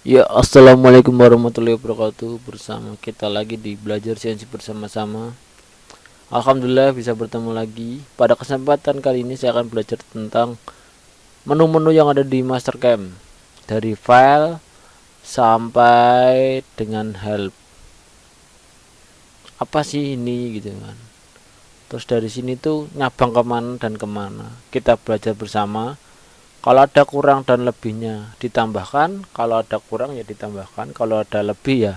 Ya, assalamualaikum warahmatullahi wabarakatuh. Bersama kita lagi di belajar CNC bersama-sama. Alhamdulillah bisa bertemu lagi. Pada kesempatan kali ini saya akan belajar tentang menu-menu yang ada di Mastercam, dari file sampai dengan help. Apa sih ini gitu kan? Terus dari sini tuh nyabang kemana dan kemana. Kita belajar bersama. Kalau ada kurang dan lebihnya ditambahkan, kalau ada kurang ya ditambahkan, kalau ada lebih ya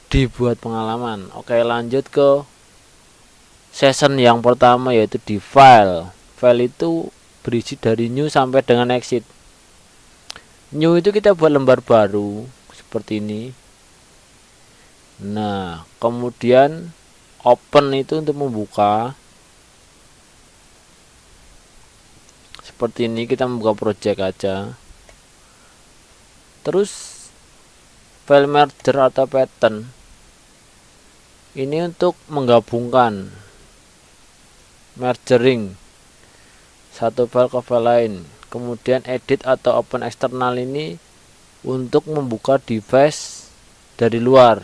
dibuat pengalaman. Oke, lanjut ke season yang pertama, yaitu di file. File itu berisi dari new sampai dengan exit. New itu kita buat lembar baru seperti ini. Nah, kemudian open itu untuk membuka. Seperti ini, kita membuka project aja. Terus file merger atau pattern ini untuk menggabungkan, mergering satu file ke file lain. Kemudian edit atau open eksternal ini untuk membuka device dari luar,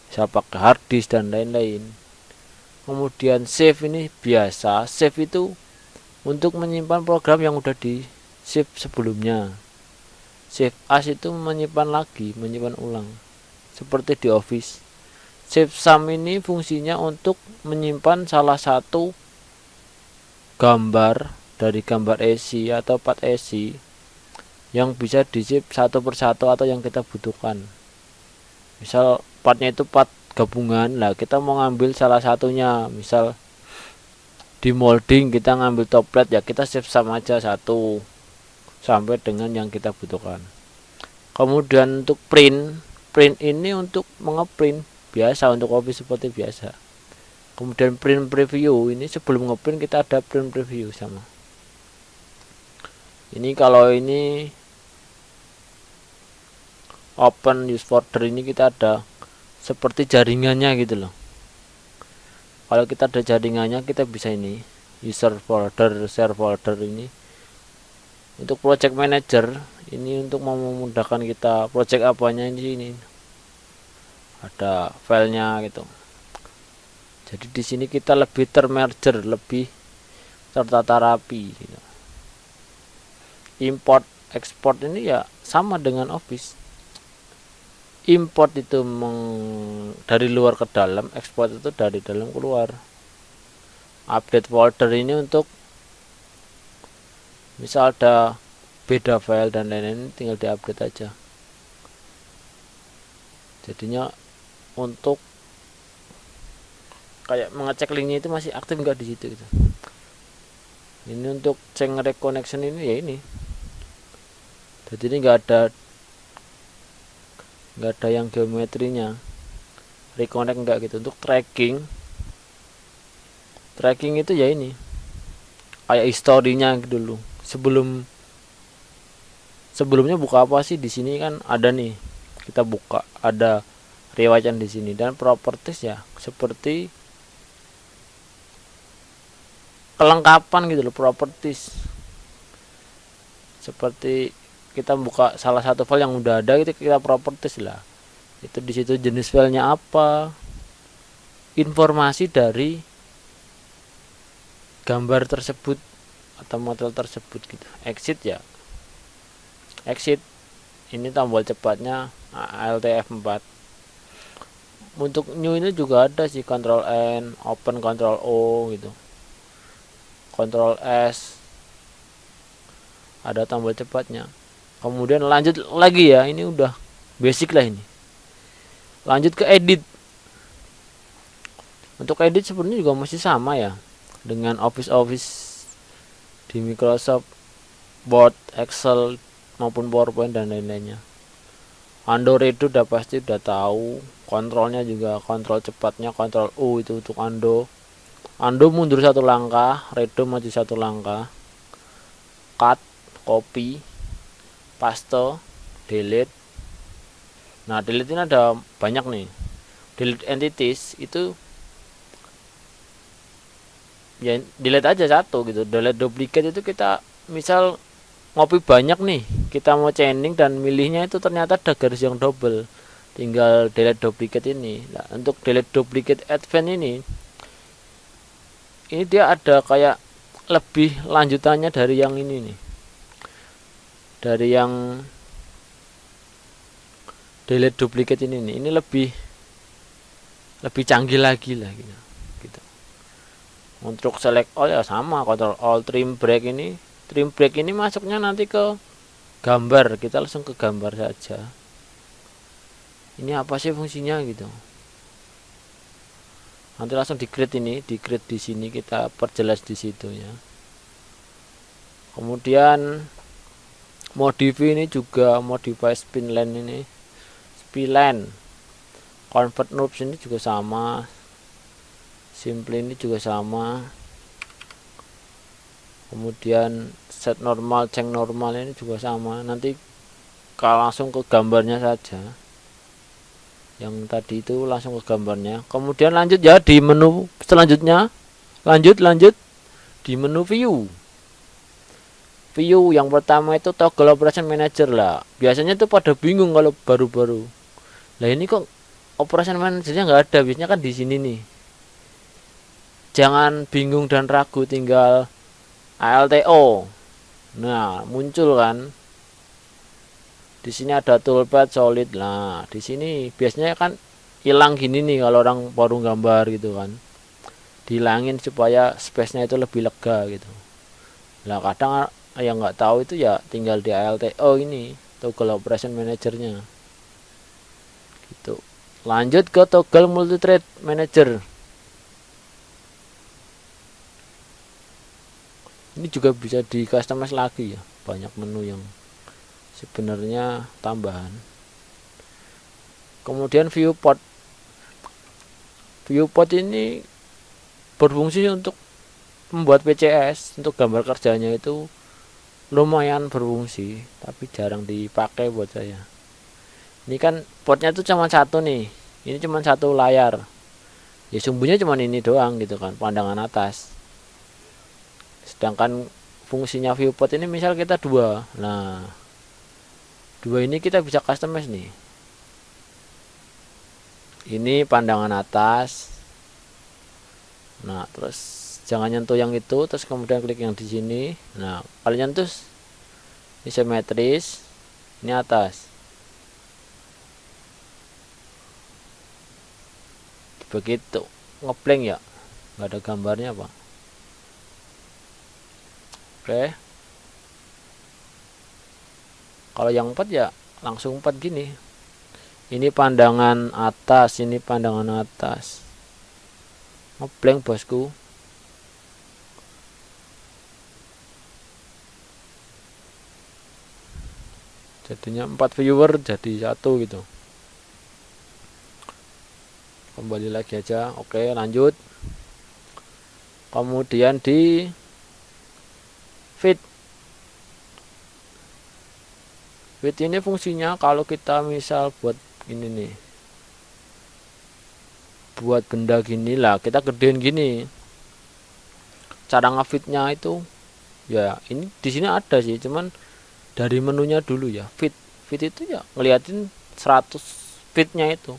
bisa pakai hard disk dan lain-lain. Kemudian save ini biasa, save itu untuk menyimpan program yang udah di save sebelumnya. Save as itu menyimpan lagi, menyimpan ulang, seperti di Office. Save sum ini fungsinya untuk menyimpan salah satu gambar dari gambar EC atau part EC yang bisa di save satu persatu atau yang kita butuhkan. Misal partnya itu part gabungan, lah kita mau ngambil salah satunya, misal di molding kita ngambil top plate, ya kita save sum aja satu sampai dengan yang kita butuhkan. Kemudian untuk print ini untuk mengeprint biasa, untuk Office seperti biasa. Kemudian print preview ini sebelum ngeprint kita ada print preview sama. Ini kalau ini open use folder ini kita ada seperti jaringannya gitu loh. Kalau kita ada jaringannya kita bisa ini user folder, share folder ini. Untuk project manager ini untuk memudahkan kita project apanya di sini. Ada filenya gitu. Jadi di sini kita lebih termerger, lebih tertata rapi gitu. Import export ini ya sama dengan Office. Import itu dari luar ke dalam, export itu dari dalam keluar. Update folder ini untuk misal ada beda file dan lain-lain, tinggal diupdate aja. Jadinya untuk kayak mengecek linknya itu masih aktif nggak di situ gitu. Ini untuk cek reconnection ini ya ini. Jadi ini nggak ada yang geometrinya, reconnect enggak gitu. Untuk tracking itu ya ini kayak historinya dulu, sebelumnya buka apa sih di sini kan ada nih, kita buka ada riwayatan di sini. Dan properties ya seperti kelengkapan gitu loh, properties seperti kita buka salah satu file yang udah ada gitu, kita properties lah, itu di situ jenis filenya apa, informasi dari gambar tersebut atau model tersebut gitu. Exit ya exit ini tombol cepatnya Alt F4. Untuk new ini juga ada sih, Ctrl N, open Ctrl O gitu, Ctrl S, ada tombol cepatnya. Kemudian lanjut lagi ya, ini udah basic lah ini. Lanjut ke edit. Untuk edit sebenarnya juga masih sama ya dengan Office di Microsoft Word, Excel maupun PowerPoint dan lain-lainnya. Undo redo udah pasti udah tahu. Kontrolnya juga kontrol cepatnya Ctrl U itu untuk undo. Undo mundur satu langkah, redo maju satu langkah. Cut, copy, paste, delete. Nah, delete ini ada banyak nih. Delete entities itu ya delete aja satu gitu. Delete duplicate itu kita misal ngopi banyak nih, kita mau chaining dan milihnya itu ternyata ada garis yang double, tinggal delete duplicate ini. Nah, untuk delete duplicate advance ini dia ada kayak lebih lanjutannya dari yang ini nih, dari yang delete duplicate ini nih. Ini lebih canggih lagi lah gitu. Untuk select all ya sama, control all. Trim break ini masuknya nanti ke gambar, kita langsung ke gambar saja. Ini apa sih fungsinya gitu, nanti langsung di create di sini, kita perjelas di situ ya. Kemudian modify ini juga, modify spinline ini, spinline convert noobs ini juga sama, simple ini juga sama. Kemudian set normal, change normal ini juga sama. Nanti kalau langsung ke gambarnya saja, yang tadi itu langsung ke gambarnya. Kemudian lanjut ya di menu selanjutnya, lanjut di menu view yang pertama itu toggle operation manager lah. Biasanya tuh pada bingung kalau baru-baru, lah ini kok operation managernya nggak ada. Biasanya kan di sini nih. Jangan bingung dan ragu, tinggal ALTO. Nah, muncul kan. Di sini ada toolpad solid. Nah, di sini biasanya kan hilang gini nih kalau orang baru gambar gitu kan. Dihilangin supaya space-nya itu lebih lega gitu. Nah, kadang yang nggak tahu itu ya tinggal di ALTO ini, toggle operation managernya. Gitu. Lanjut ke toggle multithread manager. Ini juga bisa di customize lagi ya, banyak menu yang sebenarnya tambahan. Kemudian viewport ini berfungsi untuk membuat PCS. Untuk gambar kerjanya itu lumayan berfungsi, tapi jarang dipakai buat saya. Ini kan portnya itu cuma satu nih, ini cuma satu layar ya, sumbunya cuma ini doang gitu kan, pandangan atas. Sedangkan fungsinya viewport ini misal kita dua, nah dua ini kita bisa customize nih. Ini pandangan atas, nah terus jangan nyentuh yang itu, terus kemudian klik yang di sini. Nah kalau nyentuh ini simetris, ini atas. Begitu ngeblank ya, nggak ada gambarnya pak. Oke, kalau yang 4 ya langsung 4 gini. Ini pandangan atas, ini pandangan atas. Ngeblank bosku. Jadinya 4 viewer jadi satu gitu. Kembali lagi aja. Oke, lanjut. Kemudian di feed ini fungsinya kalau kita misal buat ini nih, buat benda gini lah, kita gedein gini. Cara ngefitnya itu ya ini di sini ada sih, cuman dari menunya dulu ya. Feed itu ya ngeliatin 100 feetnya itu,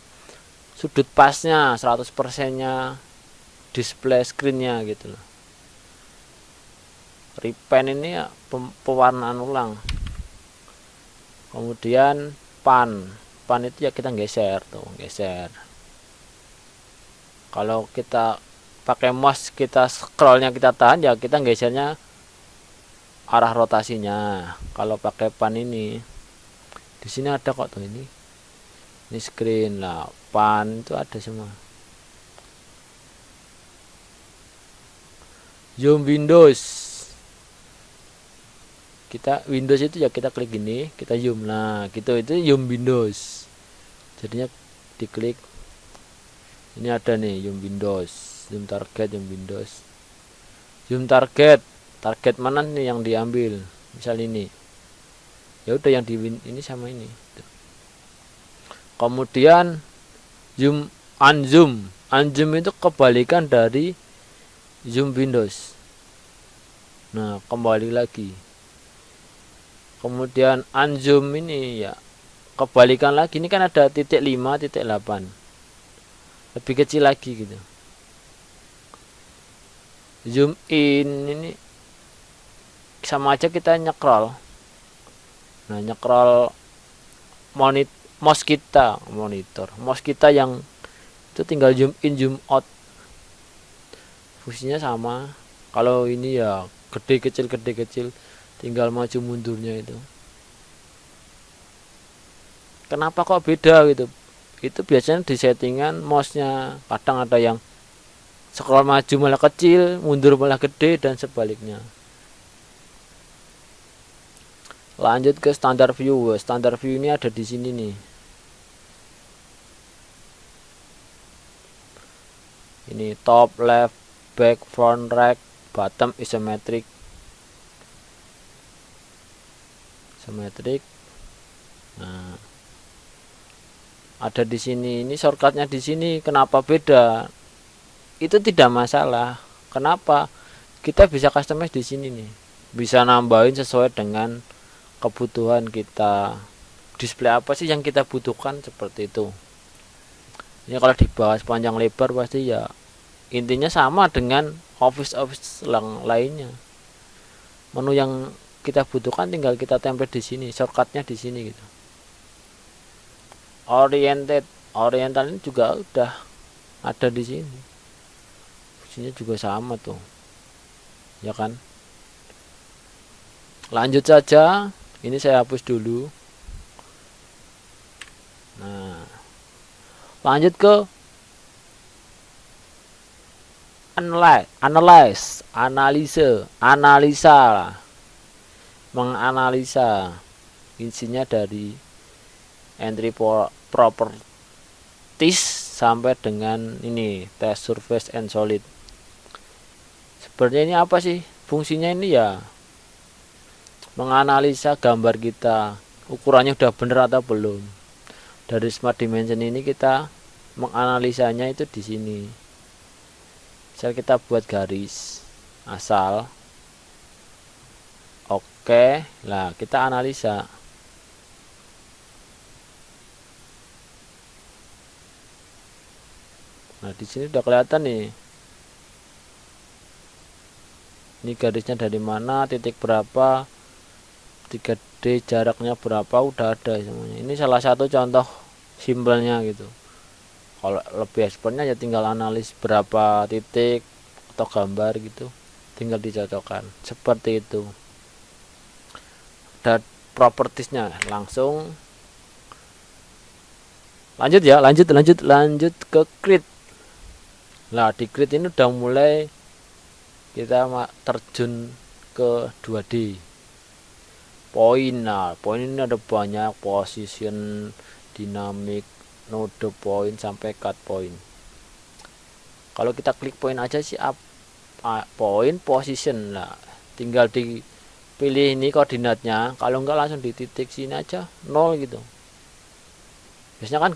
sudut pasnya 100%-nya, display screen-nya gitu loh. Repaint ini ya pewarnaan ulang. Kemudian pan itu ya kita geser tuh, geser. Kalau kita pakai mouse, kita scrollnya kita tahan ya, kita gesernya arah rotasinya. Kalau pakai pan ini, di sini ada kok tuh, ini screen lah, pan itu ada semua. Zoom Windows, kita Windows itu ya kita klik gini, kita zoom. Nah gitu, itu zoom Windows, jadinya diklik. Ini ada nih zoom Windows, zoom target, zoom Windows, zoom target mana nih yang diambil, misal ini ya udah yang di ini sama ini. Kemudian zoom unzoom itu kebalikan dari zoom Windows. Nah kembali lagi, Kemudian unzoom ini ya kebalikan lagi, ini kan ada titik 5, titik 8, lebih kecil lagi gitu. Zoom in ini sama aja kita nyekrol. Nah, nyekrol mouse kita yang itu tinggal zoom in zoom out, fungsinya sama. Kalau ini ya gede kecil tinggal maju mundurnya itu. Kenapa kok beda gitu? Itu biasanya di settingan mouse-nya, kadang ada yang scroll maju malah kecil, mundur malah gede, dan sebaliknya. Lanjut ke standar view. Standar view ini ada di sini nih. Ini top, left, back, front, right, bottom, isometric. Nah, ada di sini. Ini shortcutnya di sini. Kenapa beda? Itu tidak masalah. Kenapa? Kita bisa customize di sini nih. Bisa nambahin sesuai dengan kebutuhan kita. Display apa sih yang kita butuhkan, seperti itu. Ini kalau dibahas panjang lebar pasti ya intinya sama dengan office yang lainnya. Menu yang kita butuhkan tinggal kita template di sini, shortcutnya di sini gitu. Oriental ini juga udah ada di sini. Fungsinya juga sama tuh. Ya kan? Lanjut saja. Ini saya hapus dulu. Nah, lanjut ke analisa lah. Menganalisa isinya dari entry properties sampai dengan ini test surface and solid. Sebenarnya ini apa sih fungsinya? Ini ya menganalisa gambar kita, ukurannya udah bener atau belum. Dari smart dimension ini kita menganalisanya itu di sini. Misal kita buat garis asal, oke, lah kita analisa. Nah, di sini udah kelihatan nih. Ini garisnya dari mana, titik berapa, 3D jaraknya berapa, udah ada semuanya. Ini salah satu contoh simpelnya gitu. Kalau lebih expertnya ya tinggal analis berapa titik atau gambar gitu, tinggal dicocokkan seperti itu. Dan propertiesnya langsung lanjut ke create. Nah, di create ini udah mulai kita terjun ke 2D. Poin ini ada banyak, position, dynamic, node point sampai cut point. Kalau kita klik point aja sih point position lah, tinggal dipilih ini koordinatnya. Kalau enggak langsung di titik sini aja 0 gitu. Biasanya kan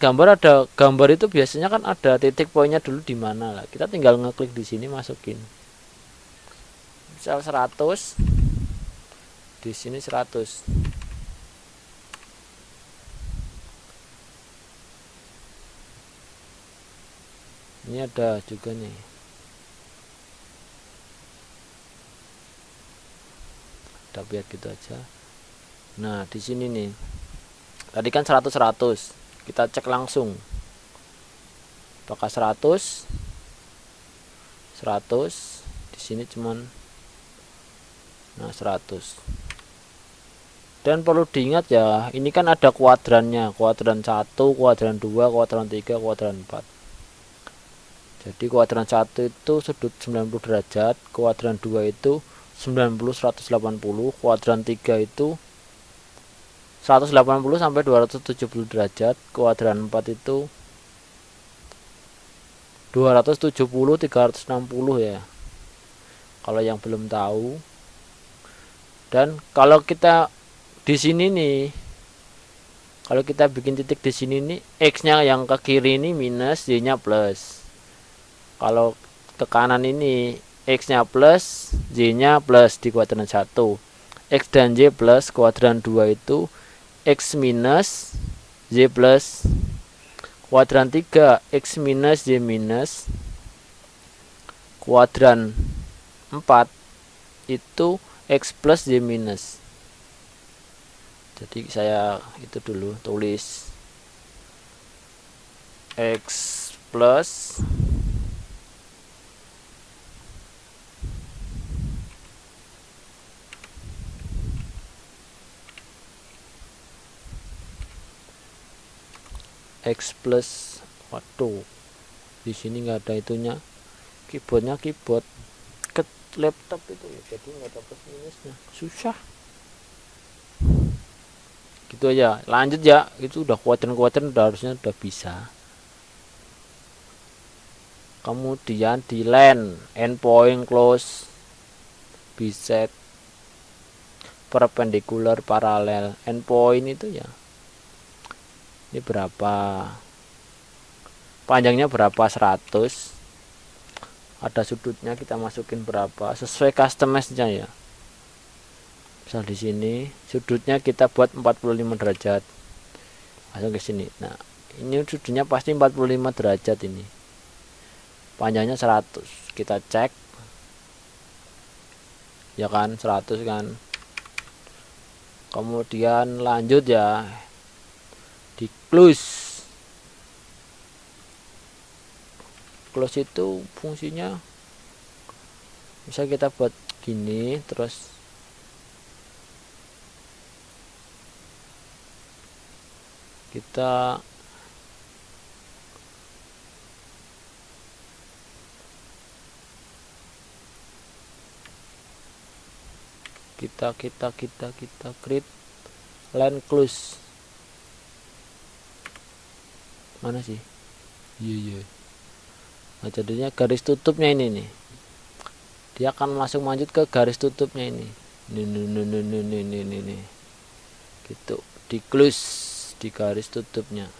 gambar itu biasanya kan ada titik poinnya dulu di mana lah. Kita tinggal ngeklik di sini, masukin misal 100, di sini 100. Ini ada juga nih. Kita biar gitu aja. Nah, di sini nih. Tadi kan 100. Kita cek langsung. Apakah 100? Di sini cuman 100. Dan perlu diingat ya, ini kan ada kuadrannya, kuadran 1, kuadran 2, kuadran 3, kuadran 4. Jadi kuadran 1 itu sudut 90 derajat, kuadran 2 itu 90 180, kuadran 3 itu 180 sampai 270 derajat, kuadran 4 itu 270 360 ya. Kalau yang belum tahu. Dan kalau kita di sini nih, kalau kita bikin titik di sini nih, x-nya yang ke kiri ini minus, y-nya plus. Kalau ke kanan ini x-nya plus, y-nya plus di kuadran 1. X dan Y plus kuadran 2 itu X minus Y plus, kuadran 3 X minus Y minus, kuadran 4 itu X plus Y minus. Jadi saya itu dulu tulis X plus X plus, waduh di sini nggak ada itunya, keyboardnya keyboard ke laptop itu ya, jadi nggak ada plus minusnya, susah gitu aja. Lanjut ya, itu udah kuadran udah harusnya udah bisa. Kemudian di line endpoint close bisect perpendicular paralel. Endpoint itu ya ini berapa, panjangnya berapa, 100, ada sudutnya kita masukin berapa sesuai customize-nya ya. Misal di sini sudutnya kita buat 45 derajat, langsung ke sini. Nah ini sudutnya pasti 45 derajat, ini panjangnya 100, kita cek ya kan, 100 kan. Kemudian lanjut ya, di close itu fungsinya bisa kita buat gini, terus kita create line close. Mana sih? Iya. Nah jadinya garis tutupnya ini nih, dia akan langsung lanjut ke garis tutupnya ini. Nih. Gitu, di close di garis tutupnya.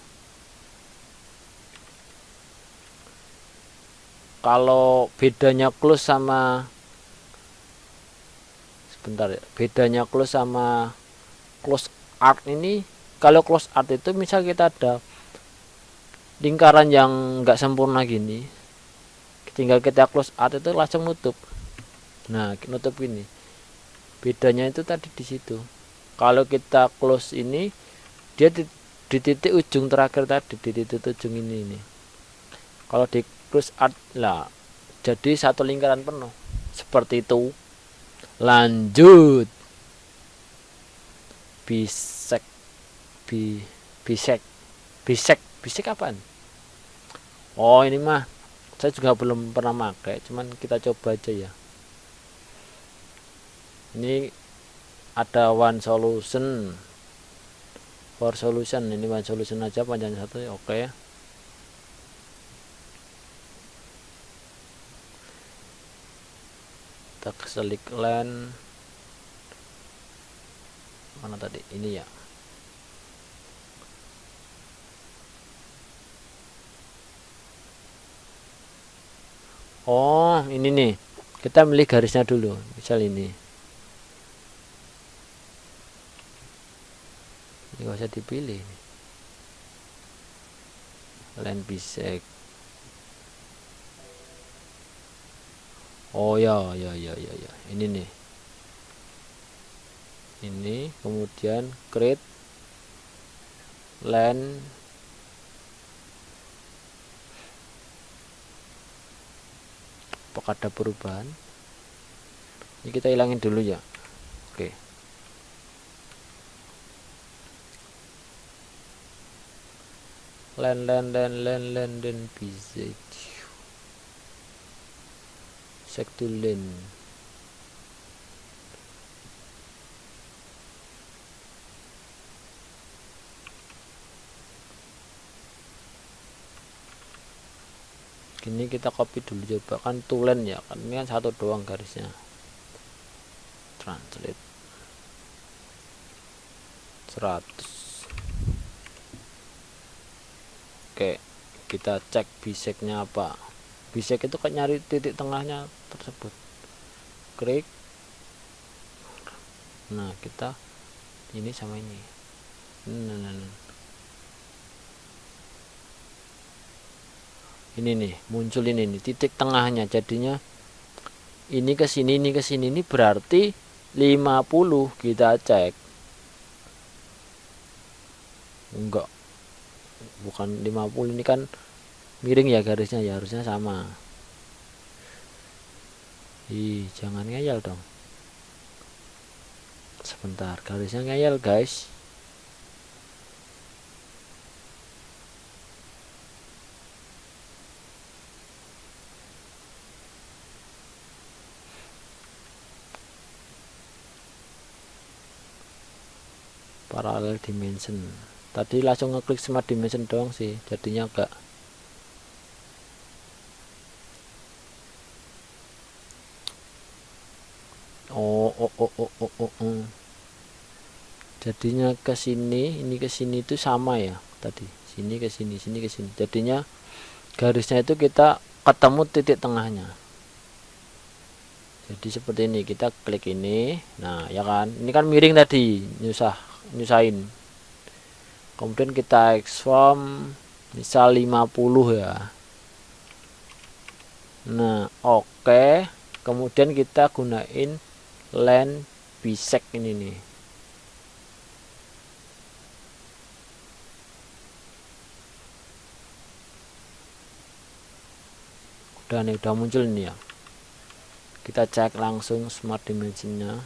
Kalau bedanya close sama bedanya close sama close art ini, kalau close art itu misal kita ada lingkaran yang enggak sempurna gini, tinggal kita close art itu langsung nutup. Nah nutup ini, bedanya itu tadi di situ. Kalau kita close ini, dia di titik ujung terakhir tadi, di titik ujung ini. Kalau di close art lah jadi satu lingkaran penuh seperti itu. Lanjut bisect apaan? Oh ini mah saya juga belum pernah pakai, cuman kita coba aja ya. Ini ada one solution, for solution, ini one solution aja panjangnya 1, oke ya. Kita klik line mana tadi, ini ya. Oh ini nih, kita milih garisnya dulu, misal ini nggak usah dipilih, line bisect. Oh ya ini nih, ini kemudian create line apakah ada perubahan. Ini kita hilangin dulu ya. Oke, line bisect to line. Gini kita copy dulu, coba kan tulen ya kan, ini kan satu doang garisnya. Translate 100. Oke, kita cek bisectnya apa. Bisect itu kan nyari titik tengahnya tersebut. Klik Nah, kita ini sama ini. Ini nih, muncul ini nih, titik tengahnya. Jadinya ini ke sini, ini ke sini, ini berarti 50. Kita cek. Enggak. Bukan 50, ini kan miring ya garisnya ya, harusnya sama. Jangan ngeyel dong. Sebentar, garisnya ngeyel guys. Parallel dimension. Tadi langsung ngeklik smart dimension doang sih, jadinya agak jadinya ke sini, ini ke sini itu sama ya tadi. Sini ke sini, sini ke sini. Jadinya garisnya itu kita ketemu titik tengahnya. Jadi seperti ini, kita klik ini. Nah, ya kan? Ini kan miring tadi, nyusahin. Kemudian kita expand misal 50 ya. Nah, oke. Kemudian kita gunain line bisect ini nih. Udah muncul nih ya. Kita cek langsung smart dimensionnya.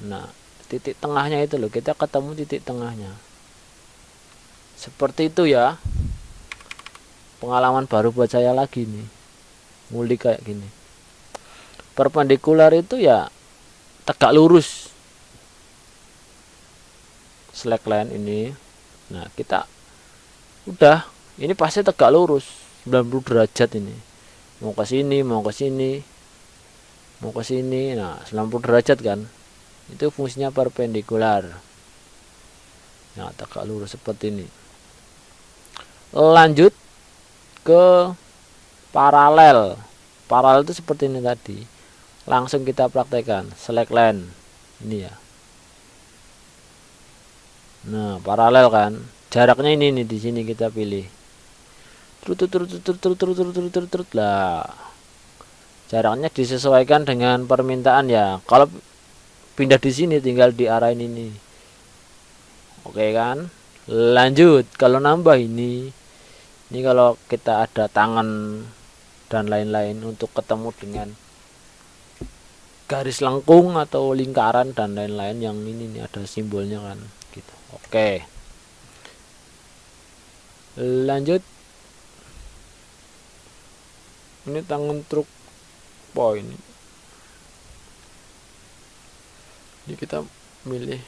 Nah, titik tengahnya itu loh, kita ketemu titik tengahnya. Seperti itu ya. Pengalaman baru buat saya lagi nih, ngulik kayak gini. Perpendikular itu ya tegak lurus, slack line ini. Nah, kita udah, ini pasti tegak lurus 90 derajat ini. Mau ke sini, mau ke sini, mau ke sini. Nah, 90 derajat kan. Itu fungsinya perpendikular. Nah, tegak lurus seperti ini. Lanjut ke paralel. Paralel itu seperti ini tadi. Langsung kita praktekkan. Select line. Ini ya. Nah, paralel kan. Jaraknya ini nih, di sini kita pilih. Terus lah. Jaraknya disesuaikan dengan permintaan ya. Kalau pindah di sini tinggal diarahin ini. Oke kan? Lanjut. Kalau nambah ini kalau kita ada tangan dan lain-lain untuk ketemu dengan garis lengkung atau lingkaran dan lain-lain, yang ini nih ada simbolnya kan gitu. Oke. Lanjut. Ini tangan truk point. Ini kita milih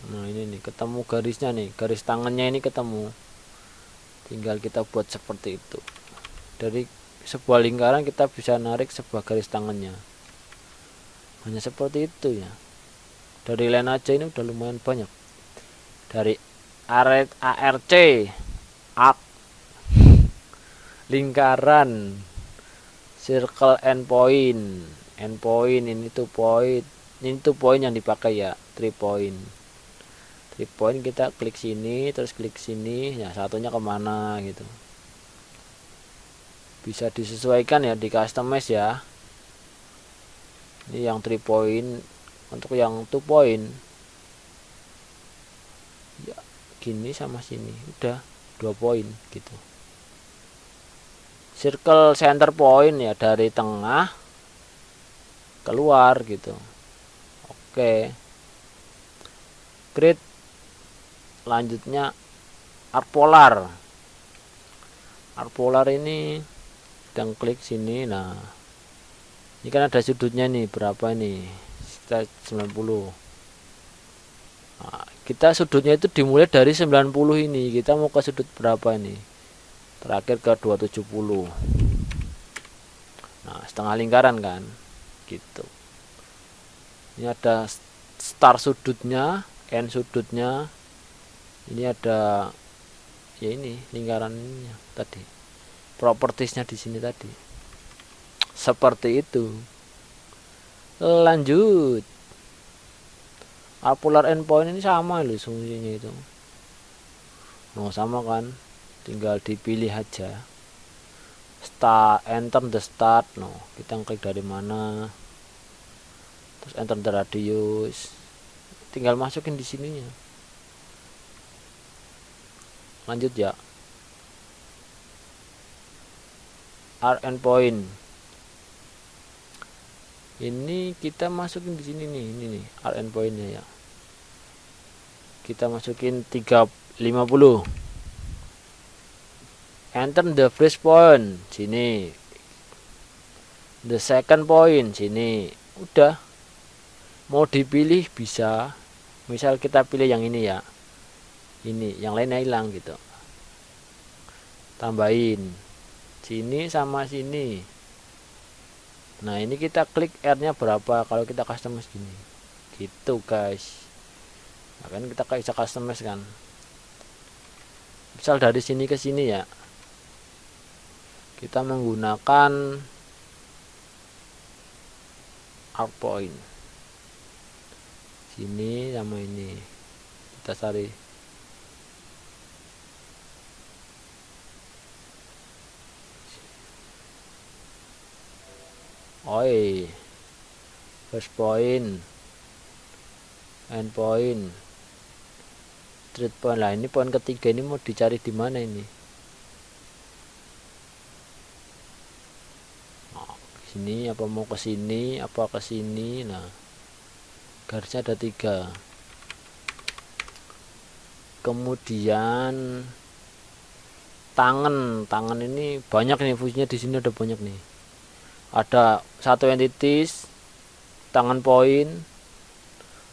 nah ini nih, ketemu garisnya nih, garis tangannya ini ketemu, tinggal kita buat seperti itu. Dari sebuah lingkaran kita bisa narik sebuah garis tangannya, hanya seperti itu ya. Dari line aja ini udah lumayan banyak. Dari ARC, arc, lingkaran, circle, endpoint ini tuh point, ini tuh point yang dipakai ya, 3 point. 3 point kita klik sini, terus klik sini, ya satunya kemana gitu. Bisa disesuaikan ya, di customize ya. Ini yang 3 point, untuk yang 2 point ya gini sama sini, udah 2 point gitu. Circle center point ya, dari tengah keluar gitu. Oke. Grid. Lanjutnya arc polar. Arc polar ini sedang klik sini. Nah, ini kan ada sudutnya nih, berapa ini? Kita 90. Nah, kita sudutnya itu dimulai dari 90 ini. Kita mau ke sudut berapa ini? Terakhir ke 270. Nah, setengah lingkaran kan? Gitu. Ini ada start sudutnya, end sudutnya. Ini ada ya ini lingkaran ini tadi. propertiesnya di sini tadi. Seperti itu. Lanjut. Polar endpoint ini sama loh fungsinya itu. Oh, sama kan? Tinggal dipilih aja. Start, enter the start. No, kita klik dari mana? Terus enter the radius. Tinggal masukin di sininya. Lanjut ya. Endpoint. Ini kita masukin di sini nih, ini nih endpointnya ya. Kita masukin 350. Enter the first point sini. The second point sini. Udah. Mau dipilih bisa. Misal kita pilih yang ini ya. Ini, yang lainnya hilang gitu. Tambahin sini sama sini. Nah, ini kita klik R-nya berapa kalau kita customize gini. Gitu, guys. Nah, kan kita bisa customize kan. Misal dari sini ke sini ya. Kita menggunakan arc point. Sini sama ini. Kita cari. Oi. First point. End point. Third point lah, ini poin ketiga ini mau dicari di mana ini? Sini apa mau ke sini apa ke sini. Nah, garisnya ada 3. Kemudian tangan ini banyak nih fungsinya, di sini ada banyak nih. Ada satu entities, tangan point,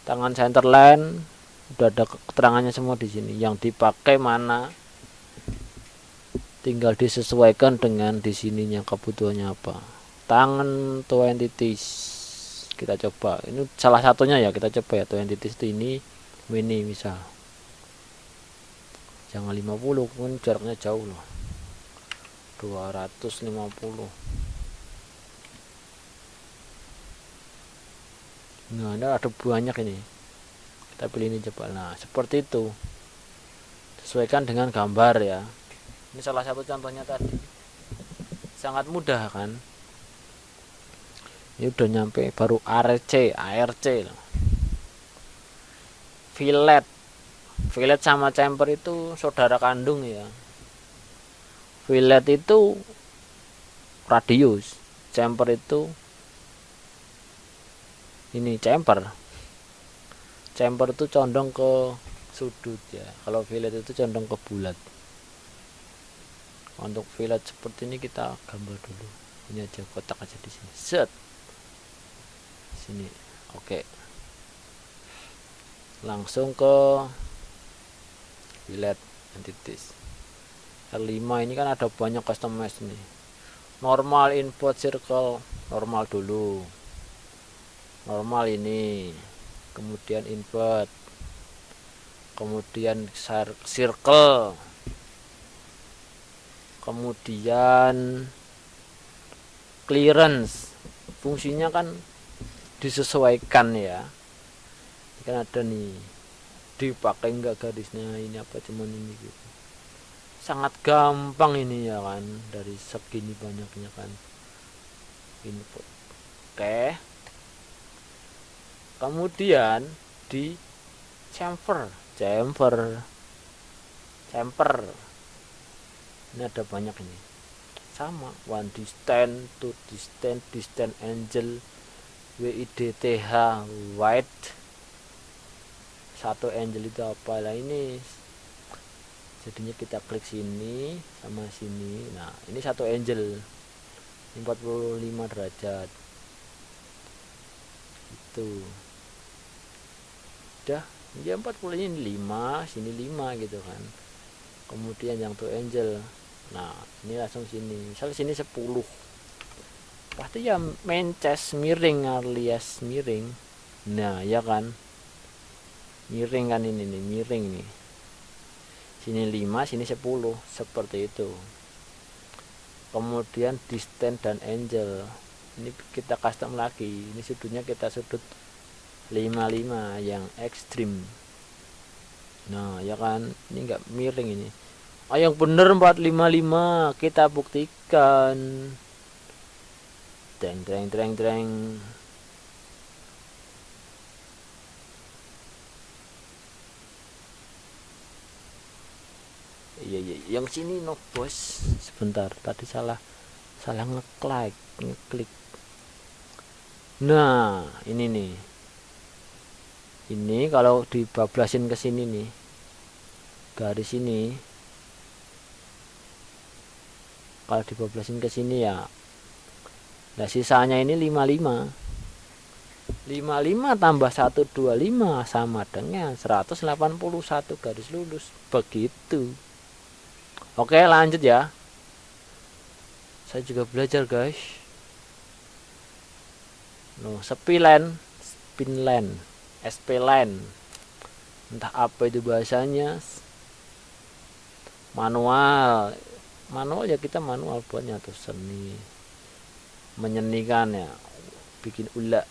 tangan center line, udah ada keterangannya semua di sini. Yang dipakai mana tinggal disesuaikan dengan di sininya kebutuhannya apa. Tangan to entities kita coba, ini salah satunya ya, kita coba ya. To entities itu ini misal jangan 50 pun jaraknya jauh loh, 250. Nah, ada banyak ini, kita pilih ini coba. Nah, seperti itu, sesuaikan dengan gambar ya. Ini salah satu contohnya tadi, sangat mudah kan. Ini udah nyampe, baru ARC loh. Fillet sama chamfer itu saudara kandung ya. Fillet itu radius, chamfer itu ini chamfer itu condong ke sudut ya. Kalau fillet itu condong ke bulat. Untuk fillet seperti ini kita gambar dulu. Ini aja, kotak aja di sini. Set. Sini. Oke. Langsung ke fillet entities. R5 ini kan ada banyak customize nih. Normal input circle, normal dulu. Normal ini. Kemudian invert. Kemudian circle. Kemudian clearance, fungsinya kan disesuaikan ya. Ini kan ada nih, dipakai enggak garisnya, ini apa cuman ini gitu. Sangat gampang ini ya kan, dari segini banyaknya kan input. Oke. Kemudian di chamfer. Ini ada banyak ini. Sama, one distance, two distance angle, width, height. Satu angle itu apa lah ini? Jadinya kita klik sini sama sini. Nah, ini satu angle. 45 derajat. Itu. Udah, ya 40 ini 5, sini 5 gitu kan. Kemudian yang two angle. Nah, ini langsung sini. Misal sini 10. Pasti ya main chest miring alias miring. Nah, ya kan. Miring kan ini nih, miring nih. Sini 5, sini 10, seperti itu. kemudian distance dan angle. Ini kita custom lagi. Ini sudutnya kita sudut 55 yang ekstrim. Nah ya kan, ini enggak miring ini. Yang bener 455 kita buktikan. Dreng. Iya, yang sini no bos. Sebentar, tadi salah ngeklik. Nah ini nih, ini kalau dibablasin ke sini nih, garis ini kalau dibablasin ke sini ya, nah sisanya ini 55 tambah 125 sama dengan 181 garis lurus. Begitu. Oke lanjut ya, saya juga belajar guys. Spinland, SP-line, entah apa itu bahasanya. Manual ya, kita manual buatnya tuh, seni menyenikan ya, bikin ulah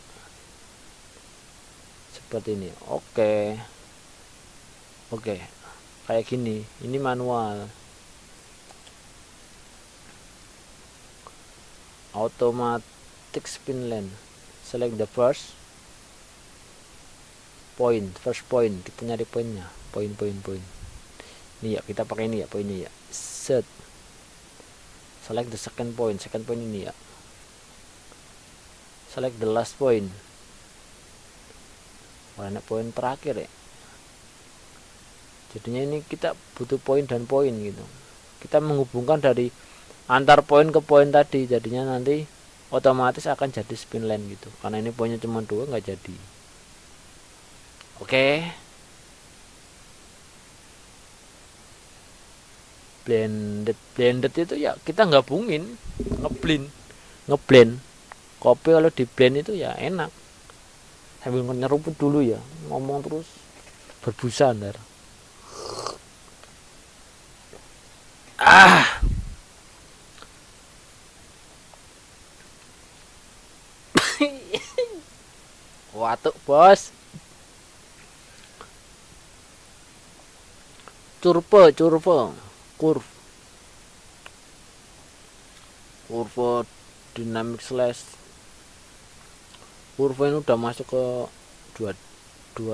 seperti ini. Oke, kayak gini. Ini manual. Automatic spinland. Select the first point. Kita nyari poinnya. Poin. Ini ya, kita pakai ini ya, poinnya ya. Set. Select the second point ini ya. Select the last point. Warna poin terakhir ya. Jadinya ini kita butuh poin dan poin gitu. Kita menghubungkan dari antar poin ke poin tadi, jadinya nanti otomatis akan jadi spinland gitu. Karena ini poinnya cuma 2, nggak jadi. Oke. Blended itu ya kita gabungin, ngeblend. Kopi kalau di blend itu ya enak. Sambil nyeruput dulu ya, ngomong terus berbusa ntar. Watuk bos. Curve dynamic slash. Curve ini udah masuk ke 2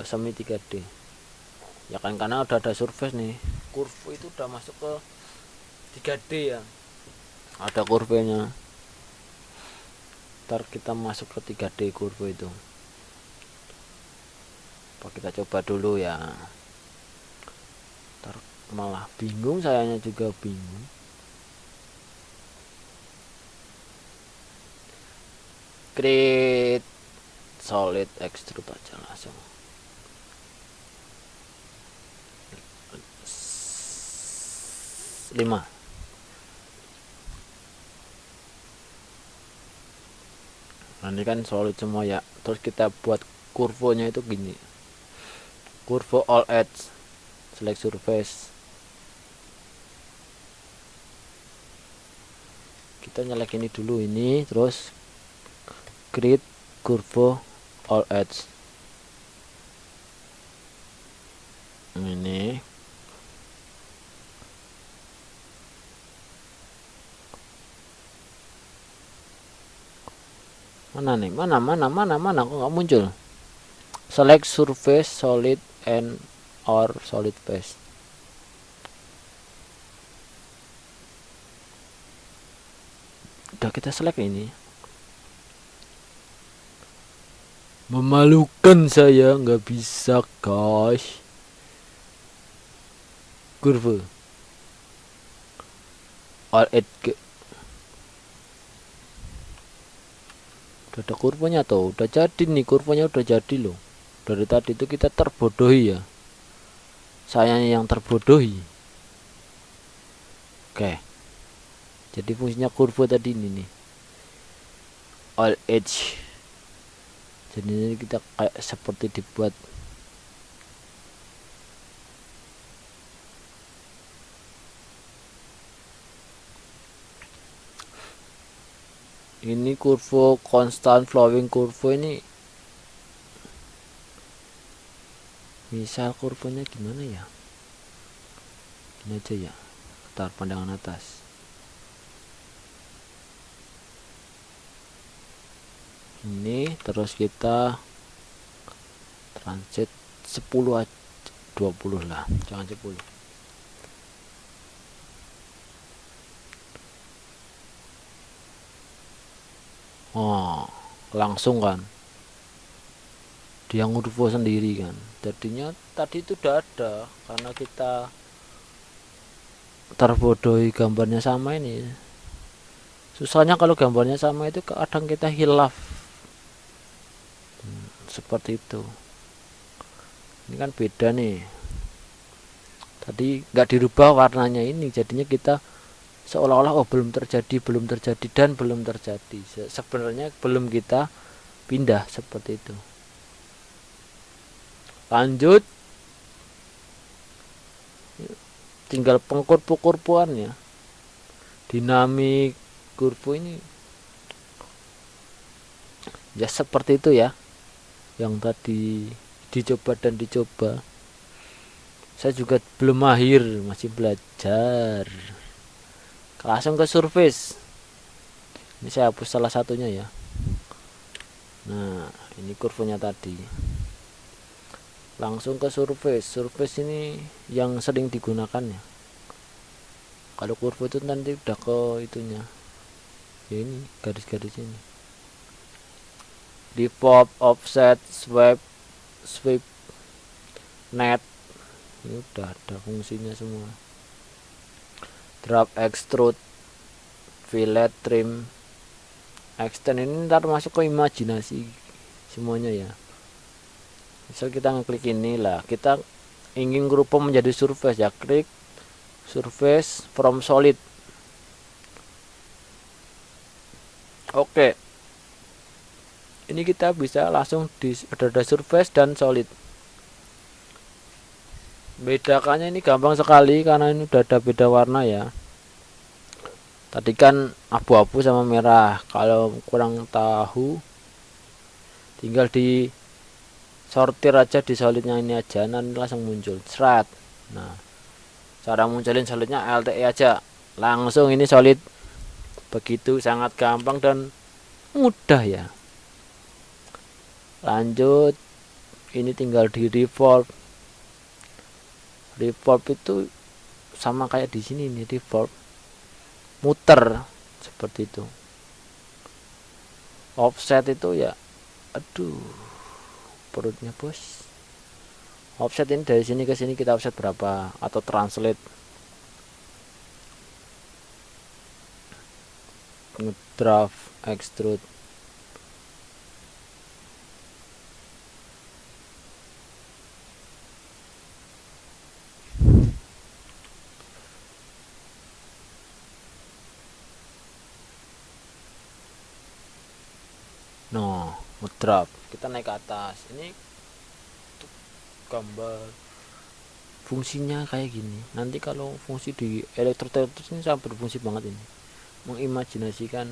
semi 3D ya kan, karena udah ada surface nih. Curve itu udah masuk ke 3D ya, ada curve-nya. Ntar kita masuk ke 3D curve itu. Kita coba dulu ya, ntar malah bingung, sayanya juga bingung. Create solid extrude aja langsung. Lima. Nah, ini kan solid semua ya. Terus kita buat kurvonya itu gini. Curve all edge. Select surface. Kita nyalain ini dulu ini, terus create curve all edge. Ini mana nih, mana kok nggak muncul. Select surface solid and or solid face. Udah kita select ini. Memalukan, saya nggak bisa guys. Curve all edge. Udah ada kurvanya tuh, udah jadi nih, kurvanya udah jadi loh. Dari tadi itu kita terbodohi ya, sayanya yang terbodohi. Oke, jadi fungsinya kurva tadi ini nih, all edge. Jadi ini kita kayak seperti dibuat Ini kurva constant flowing kurva ini, misal kurvanya gimana ya, ini aja ya, putar pandangan atas. Ini terus kita transit 10 aja, 20 lah, jangan 10. Oh, langsung kan dia ngurvo sendiri kan, jadinya tadi itu udah ada karena kita terbodohi gambarnya sama. Ini susahnya kalau gambarnya sama itu kadang kita hilaf, seperti itu. Ini kan beda nih, tadi nggak dirubah warnanya, ini jadinya kita seolah-olah oh belum terjadi dan belum terjadi, sebenarnya belum kita pindah, seperti itu. Lanjut, tinggal pengkurpu-kurpuannya, dinamik kurva ini ya seperti itu ya, yang tadi dicoba dan dicoba. Saya juga belum mahir, masih belajar. Langsung ke surface. Ini saya hapus salah satunya ya. Nah, ini kurvanya tadi. Langsung ke surface. Surface ini yang sering digunakan ya. Kalau kurva itu nanti udah ke itunya. Ya ini garis-garis ini. Default, offset, sweep, net. Ini udah ada fungsinya semua. Drop, extrude, fillet, trim, extend, ini ntar masuk ke imajinasi semuanya ya. Misal kita ngeklik ini lah, kita ingin ngerubah menjadi surface ya, klik surface from solid. Oke, ini kita bisa langsung ada surface dan solid. Bedakannya ini gampang sekali karena ini udah ada beda warna ya. Tadi kan abu-abu sama merah. Kalau kurang tahu, tinggal di sortir aja di solidnya ini aja, nanti langsung muncul thread. Nah, cara munculin solidnya LTE aja, langsung ini solid. Begitu, sangat gampang dan mudah ya. Lanjut, ini tinggal di revolve. Revolve itu sama kayak di sini nih, revolve muter seperti itu. Offset itu ya, aduh perutnya bos. Offset ini dari sini ke sini kita offset berapa, atau translate. Ngedraft, extrude. No, ngedraft. Kita naik ke atas. Ini gambar fungsinya kayak gini. Nanti kalau fungsi di elektroteoris ini sangat berfungsi banget ini. Mengimajinasikan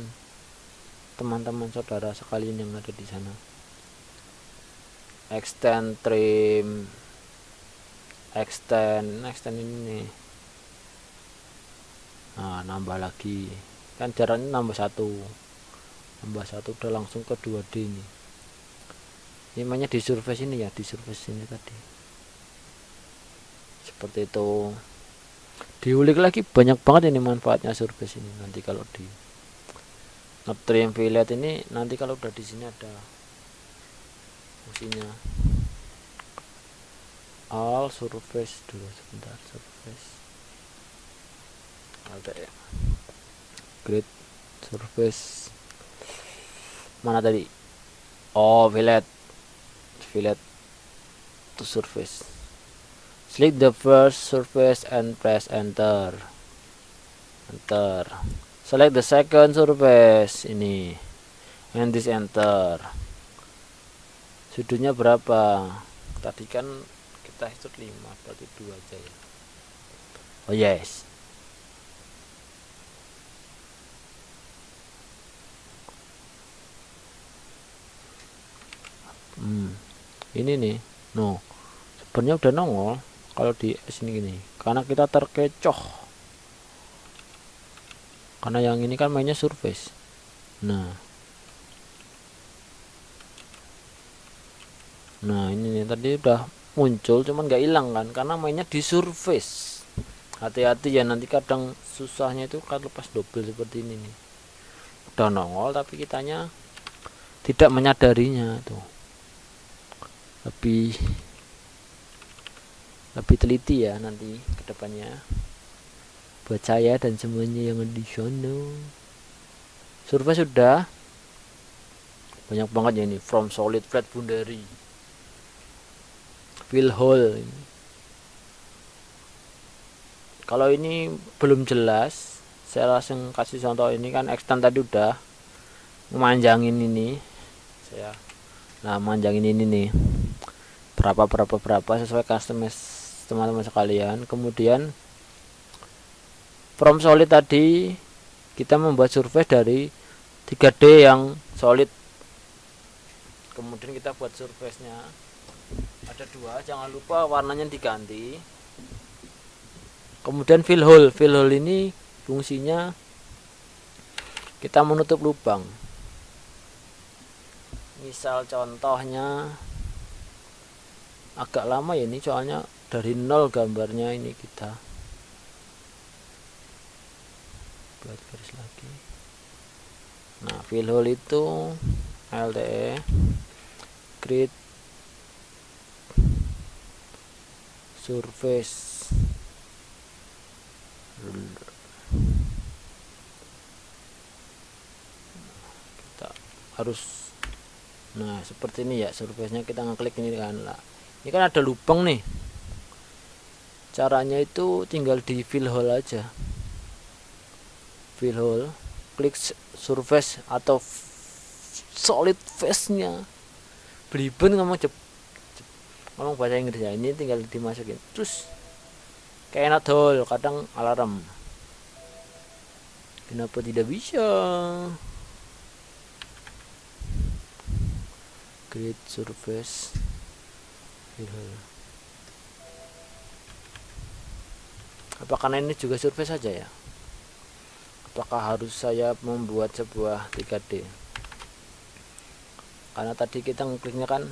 teman-teman saudara sekalian yang ada di sana. Extend, trim, extend ini. Nah, nambah lagi. Kan jaraknya nambah satu udah langsung ke 2D ini. Ini namanya di surface ini ya, di surface ini tadi. Seperti itu. Diulik lagi banyak banget ini manfaatnya surface ini. Nanti kalau di ngetrim fillet ini, nanti kalau udah di sini ada fungsinya. All surface dulu sebentar, surface. Ada ya. Grid surface. Mana tadi? Oh, fillet to surface. Select the first surface and press enter. Select the second surface ini, and this enter. Sudutnya berapa? Tadi kan kita hitung 5, berarti 2 aja ya. Oh yes. ini nih, no, sebenarnya udah nongol kalau di sini gini, karena kita terkecoh, karena yang ini kan mainnya surface. Nah ini nih tadi udah muncul, cuman nggak hilang kan, karena mainnya di surface. Hati-hati ya, nanti kadang susahnya itu kan lepas double seperti ini nih, udah nongol tapi kitanya tidak menyadarinya. Tuh lebih teliti ya nanti kedepannya buat saya dan semuanya yang di sana. Surface sudah banyak banget ya ini, from solid, flat, boundary, fill hole. Kalau ini belum jelas, saya langsung kasih contoh. Ini kan extend tadi udah memanjangin ini, saya manjangin ini nih berapa sesuai customize teman-teman sekalian. Kemudian from solid tadi kita membuat surface dari 3D yang solid. Kemudian kita buat surface nya ada 2, jangan lupa warnanya diganti. Kemudian fill hole ini fungsinya kita menutup lubang. Misal contohnya agak lama ya ini, soalnya dari 0 gambarnya ini, kita buat garis lagi. Nah fill hole itu LTE create surface. Kita harus seperti ini ya, surface nya kita ngeklik ini kan lah. Ini kan ada lubang nih, caranya itu tinggal di fill hole aja. Fill hole, klik surface atau solid face nya. Beliben ngomong bahasa Inggris ya, ini tinggal dimasukin terus kayak not hole, kadang alarm kenapa tidak bisa. Create surface fill hole. Apakah ini juga surface saja ya? Apakah harus saya membuat sebuah 3D? Karena tadi kita ngekliknya kan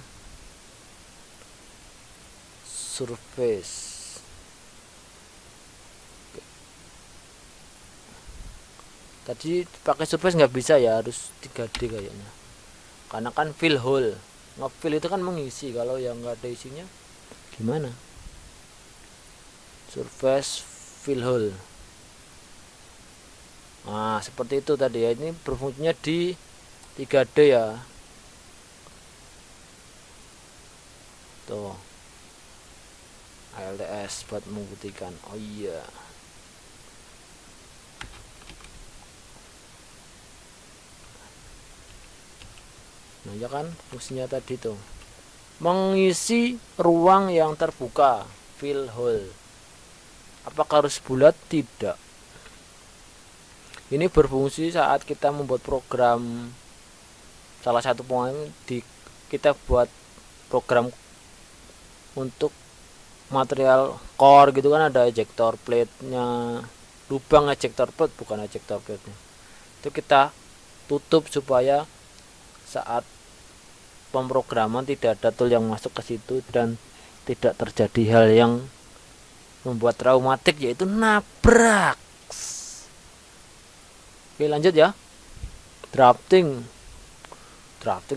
surface. Tadi pakai surface nggak bisa ya, harus 3D kayaknya. Karena kan fill hole, ngefill itu kan mengisi, kalau yang nggak ada isinya gimana? Surface fill hole. Nah seperti itu tadi ya, ini berfungsinya di 3D ya. Tuh ALTS buat membuktikan. Oh iya, nah ya kan fungsinya tadi tuh mengisi ruang yang terbuka, fill hole. Apakah harus bulat? Tidak. Ini berfungsi saat kita membuat program, salah satu poin di kita buat program untuk material core gitu kan, ada ejector plate nya, lubang ejector plate, bukan ejector plate nya itu kita tutup supaya saat pemrograman tidak ada tool yang masuk ke situ dan tidak terjadi hal yang membuat traumatik, yaitu nabrak. Oke lanjut ya, drafting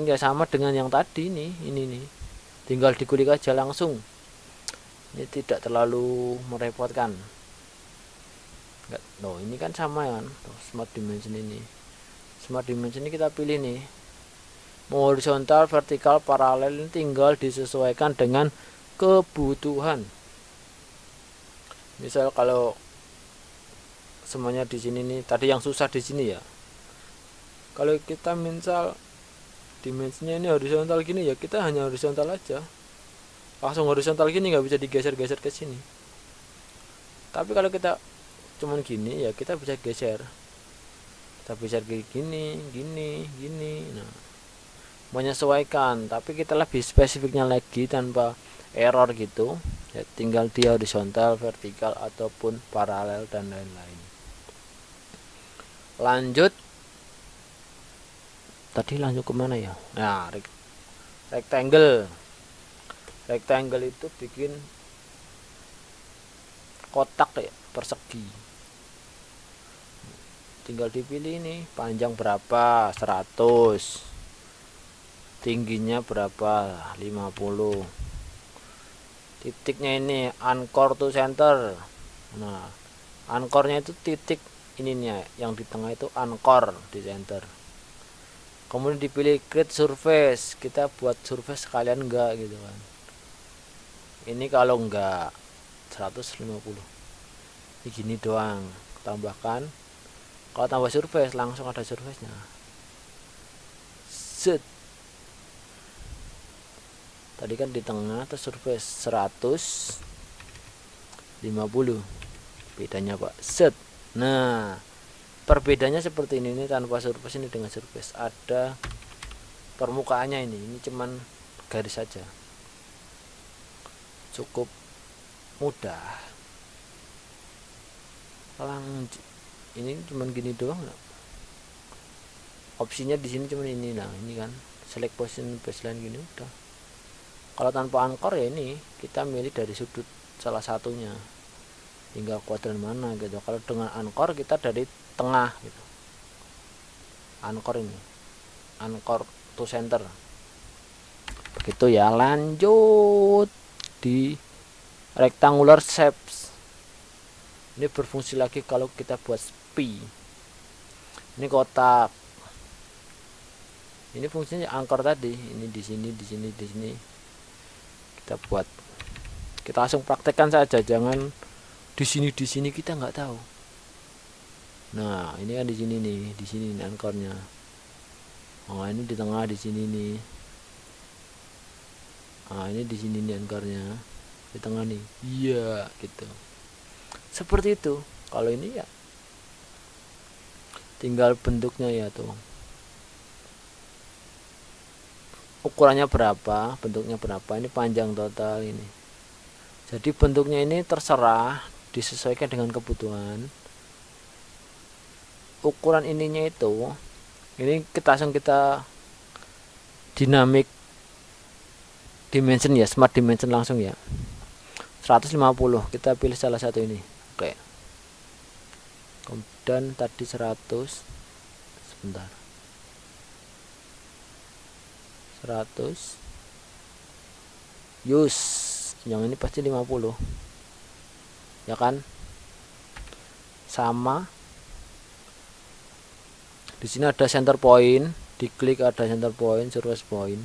ya sama dengan yang tadi nih, ini nih tinggal dikulik aja langsung, ini tidak terlalu merepotkan. Enggak, loh ini kan sama ya kan. Smart dimension ini kita pilih nih, mau horizontal, vertikal, paralel, ini tinggal disesuaikan dengan kebutuhan. Misal kalau semuanya di sini nih, tadi yang susah di sini ya, kalau kita misal dimensinya ini horizontal gini ya, kita hanya horizontal aja, langsung horizontal gini, nggak bisa digeser-geser ke sini. Tapi kalau kita cuman gini ya, kita bisa geser, kita bisa kayak gini. Nah menyesuaikan, tapi kita lebih spesifiknya lagi tanpa error gitu ya, tinggal di horizontal, vertikal ataupun paralel dan lain-lain. Lanjut, tadi lanjut kemana ya? Nah, rectangle itu bikin kotak ya, persegi. Tinggal dipilih ini panjang berapa, 100, tingginya berapa, 50, titiknya ini anchor to center. Nah, anchornya itu titik ininya, yang di tengah itu anchor di center. Kemudian dipilih create surface, kita buat surface sekalian enggak gitu kan. Ini kalau enggak 150, ini gini doang. Tambahkan, kalau tambah surface langsung ada surface nya. Set, tadi kan di tengah terus surface 150, bedanya Pak. Set. Nah, perbedaannya seperti ini tanpa surface, ini dengan surface. Ada permukaannya ini cuman garis saja. Cukup mudah. Ini cuman gini doang. Opsinya di sini cuman ini. Nah, ini kan select position baseline gini udah. Kalau tanpa anchor ya ini kita milih dari sudut salah satunya, tinggal kuadran mana gitu. Kalau dengan anchor kita dari tengah gitu. Anchor ini, anchor to center. Begitu ya. Lanjut di rectangular shapes. Ini berfungsi lagi kalau kita buat spi. Ini kotak. Ini fungsinya anchor tadi. Ini di sini, di sini, di sini. Kita buat. Kita langsung praktekkan saja, jangan di sini kita nggak tahu. Nah, ini kan di sini nih, di sini nih anchornya. Oh, ini di tengah di sini nih. Nah, ini di sini nih anchornya. Di tengah nih. Iya, gitu. Seperti itu. Kalau ini ya tinggal bentuknya ya tuh. Ukurannya berapa, bentuknya berapa, ini panjang total ini. Jadi bentuknya ini terserah, disesuaikan dengan kebutuhan. Ukuran ininya itu, ini kita dynamic dimension ya, smart dimension langsung ya. 150, kita pilih salah satu ini. Oke. Kemudian tadi 100, sebentar. 100. Use. Yang ini pasti 50. Ya kan? Sama. Di sini ada center point, diklik ada center point, surface point.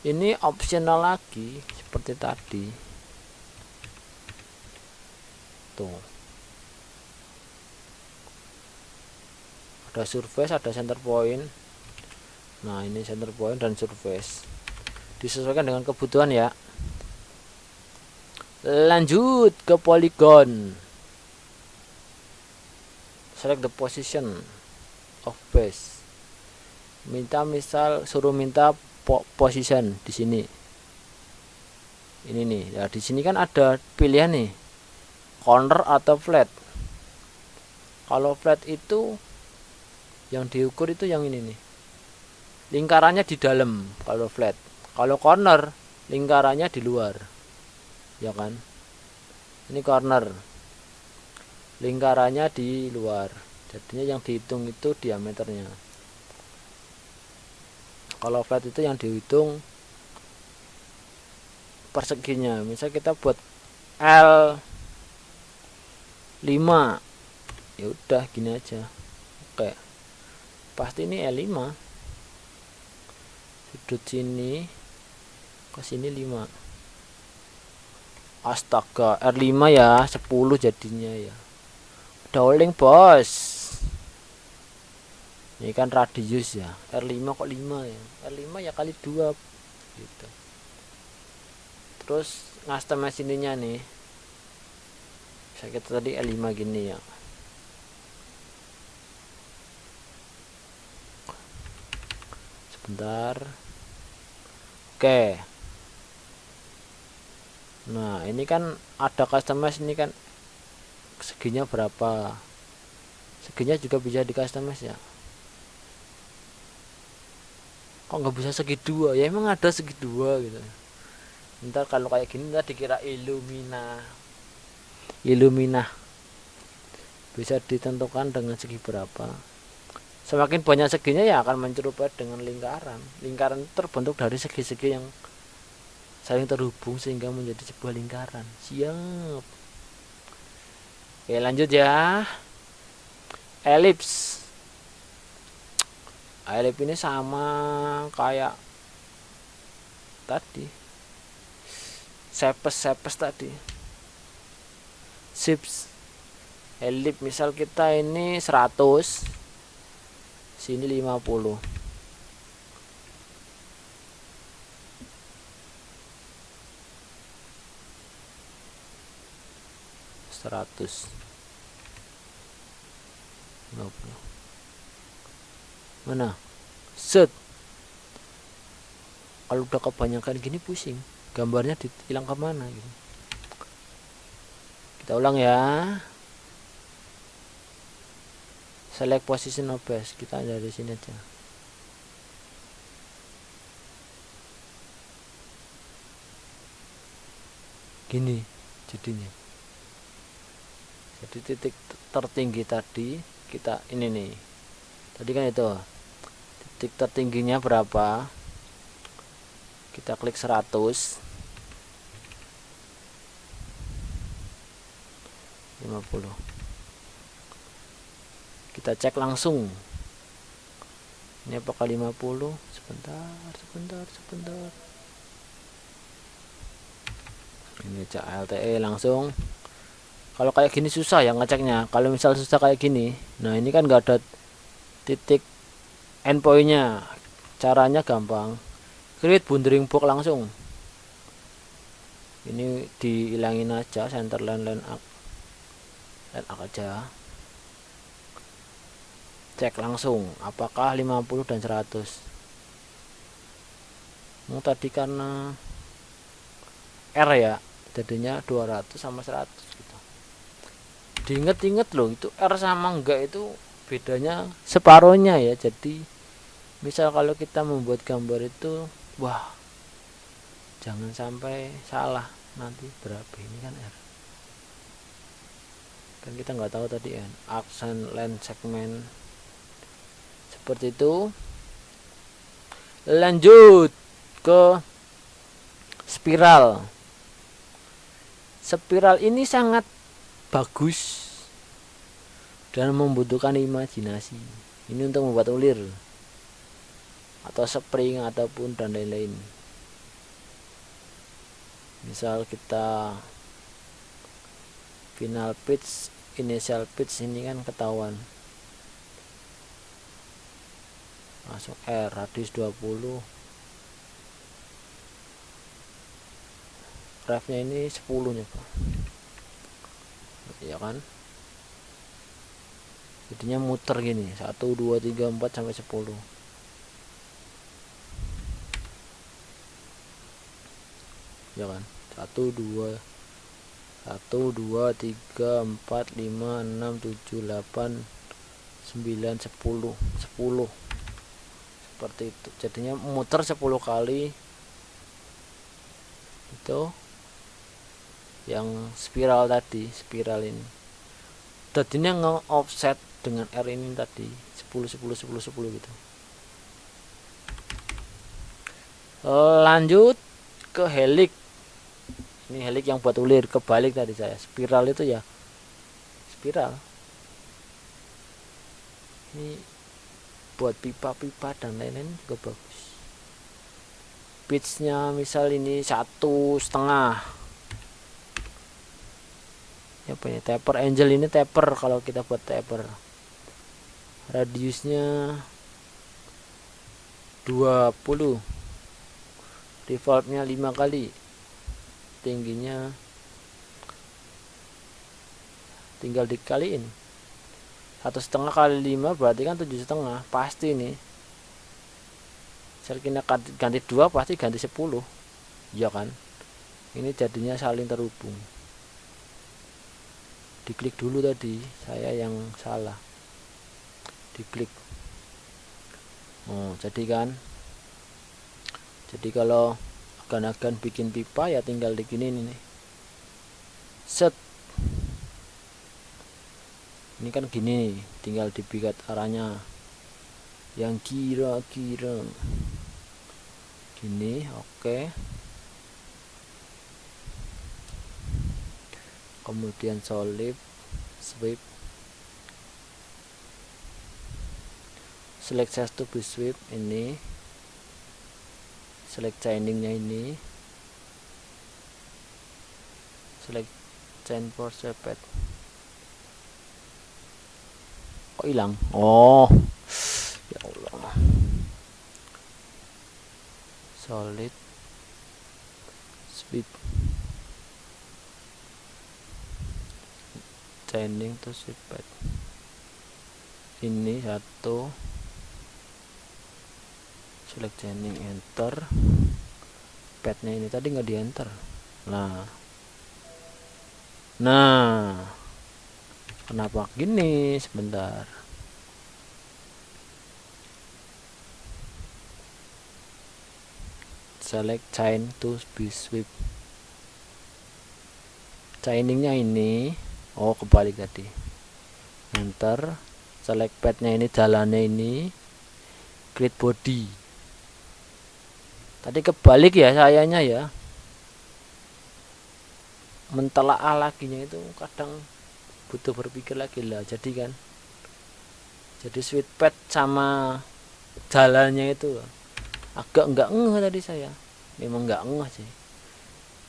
Ini optional lagi seperti tadi. Tuh. Ada surface, ada center point. Nah, ini center point dan surface. Disesuaikan dengan kebutuhan ya. Lanjut ke polygon. Select the position of base. Suruh minta position di sini. Ini nih. Ya, di sini kan ada pilihan nih. Corner atau flat. Kalau flat itu yang diukur itu yang ini nih. Lingkarannya di dalam kalau flat. Kalau corner lingkarannya di luar. Ya kan? Ini corner. Lingkarannya di luar. Jadinya yang dihitung itu diameternya. Kalau flat itu yang dihitung perseginya. Misal kita buat L5. Ya udah gini aja. Oke. Pasti ini L5. Sudut sini ke sini 5. Astaga, R5 ya, 10 jadinya ya. Doling bos. Ini kan radius ya. R5 kok 5 ya. R5 ya kali 2 gitu. Terus customize ininya nih. Bisa kita tadi L5 gini ya. Sebentar. Oke. Nah, ini kan ada customize, ini kan seginya berapa. Seginya juga bisa di customize ya. Kok nggak bisa segi dua? Ya emang ada segi dua gitu. Ntar kalau kayak gini ntar dikira Illumina. Bisa ditentukan dengan segi berapa. Semakin banyak seginya ya akan menyerupai dengan lingkaran. Lingkaran terbentuk dari segi-segi yang saling terhubung sehingga menjadi sebuah lingkaran. Siap. Oke, lanjut ya. Elips. Elips ini sama kayak tadi. Sepes tadi. Sips. Elips misal kita ini 100, sini 50. 100. 50. Mana? Set. Kalau udah kebanyakan gini pusing. Gambarnya hilang kemana gitu. Kita ulang ya. Select position of base. Kita dari sini aja. Gini jadinya. Jadi titik tertinggi tadi kita ini nih. Tadi kan itu. Titik tertingginya berapa? Kita klik 100. 50. Kita cek langsung. Ini apakah 50? Sebentar. Ini cek LTE langsung. Kalau kayak gini susah ya ngeceknya. Kalau misal susah kayak gini, nah ini kan nggak ada titik endpointnya. Caranya gampang. Create bounding box langsung. Ini dihilangin aja center line up aja. Cek langsung apakah 50 dan 100. Tadi karena R ya, jadinya 200 sama 100 gitu. Diinget-inget loh, itu R sama enggak itu bedanya separohnya ya. Jadi misal kalau kita membuat gambar itu, wah, jangan sampai salah nanti berapa ini kan R. Kan kita nggak tahu tadi kan, accent line segment seperti itu. Lanjut ke spiral. Spiral ini sangat bagus dan membutuhkan imajinasi. Ini untuk membuat ulir atau spring ataupun dan lain-lain. Misal kita final pitch, initial pitch ini kan ketahuan. Masuk R, radius 20. Ref-nya ini 10 nya Pak. Ya kan? Jadinya muter gini, 1 2 3 4 sampai 10. Ya kan? 1 2 3 4 5 6 7 8 9 10 seperti itu. Jadinya muter 10 kali. Itu yang spiral tadi, spiral ini. Tadinya nge-offset dengan R ini tadi 10 gitu. Lanjut ke helix. Ini helix yang buat ulir, kebalik tadi saya. Spiral itu ya spiral. Ini buat pipa-pipa dan lain-lain juga bagus. Pitchnya misal ini 1,5. Apa ini? Taper angel ini taper kalau kita buat taper. Radiusnya 20. Revolve-nya 5 kali. Tingginya tinggal dikaliin. 1,5 kali 5 berarti kan 7,5. Pasti nih Misal kita ganti 2 pasti ganti 10, ya kan? Ini jadinya saling terhubung. Diklik dulu tadi, saya yang salah. Diklik. Oh, jadi kan. Jadi kalau agan-agan bikin pipa ya tinggal diginin nih. Set. Ini kan gini nih, tinggal dibikat arahnya yang kira-kira gini, oke. Kemudian solid sweep, select size to be sweep, ini select chainingnya, ini select chain for sepet. Kok hilang? Oh ya Allah. Solid sweep, chaining to sepet, ini satu, select chaining, enter. Petnya ini tadi nggak di enter. Nah kenapa gini? Sebentar. Select chain to be sweep, chainingnya ini, oh kebalik tadi, enter. Select petnya ini, jalannya ini, create body. Tadi kebalik ya sayanya ya, mentelaah laginya itu kadang butuh berpikir lagi lah. Jadi kan, jadi sweet pad sama jalannya itu agak enggak ngeh tadi saya, memang enggak ngeh sih,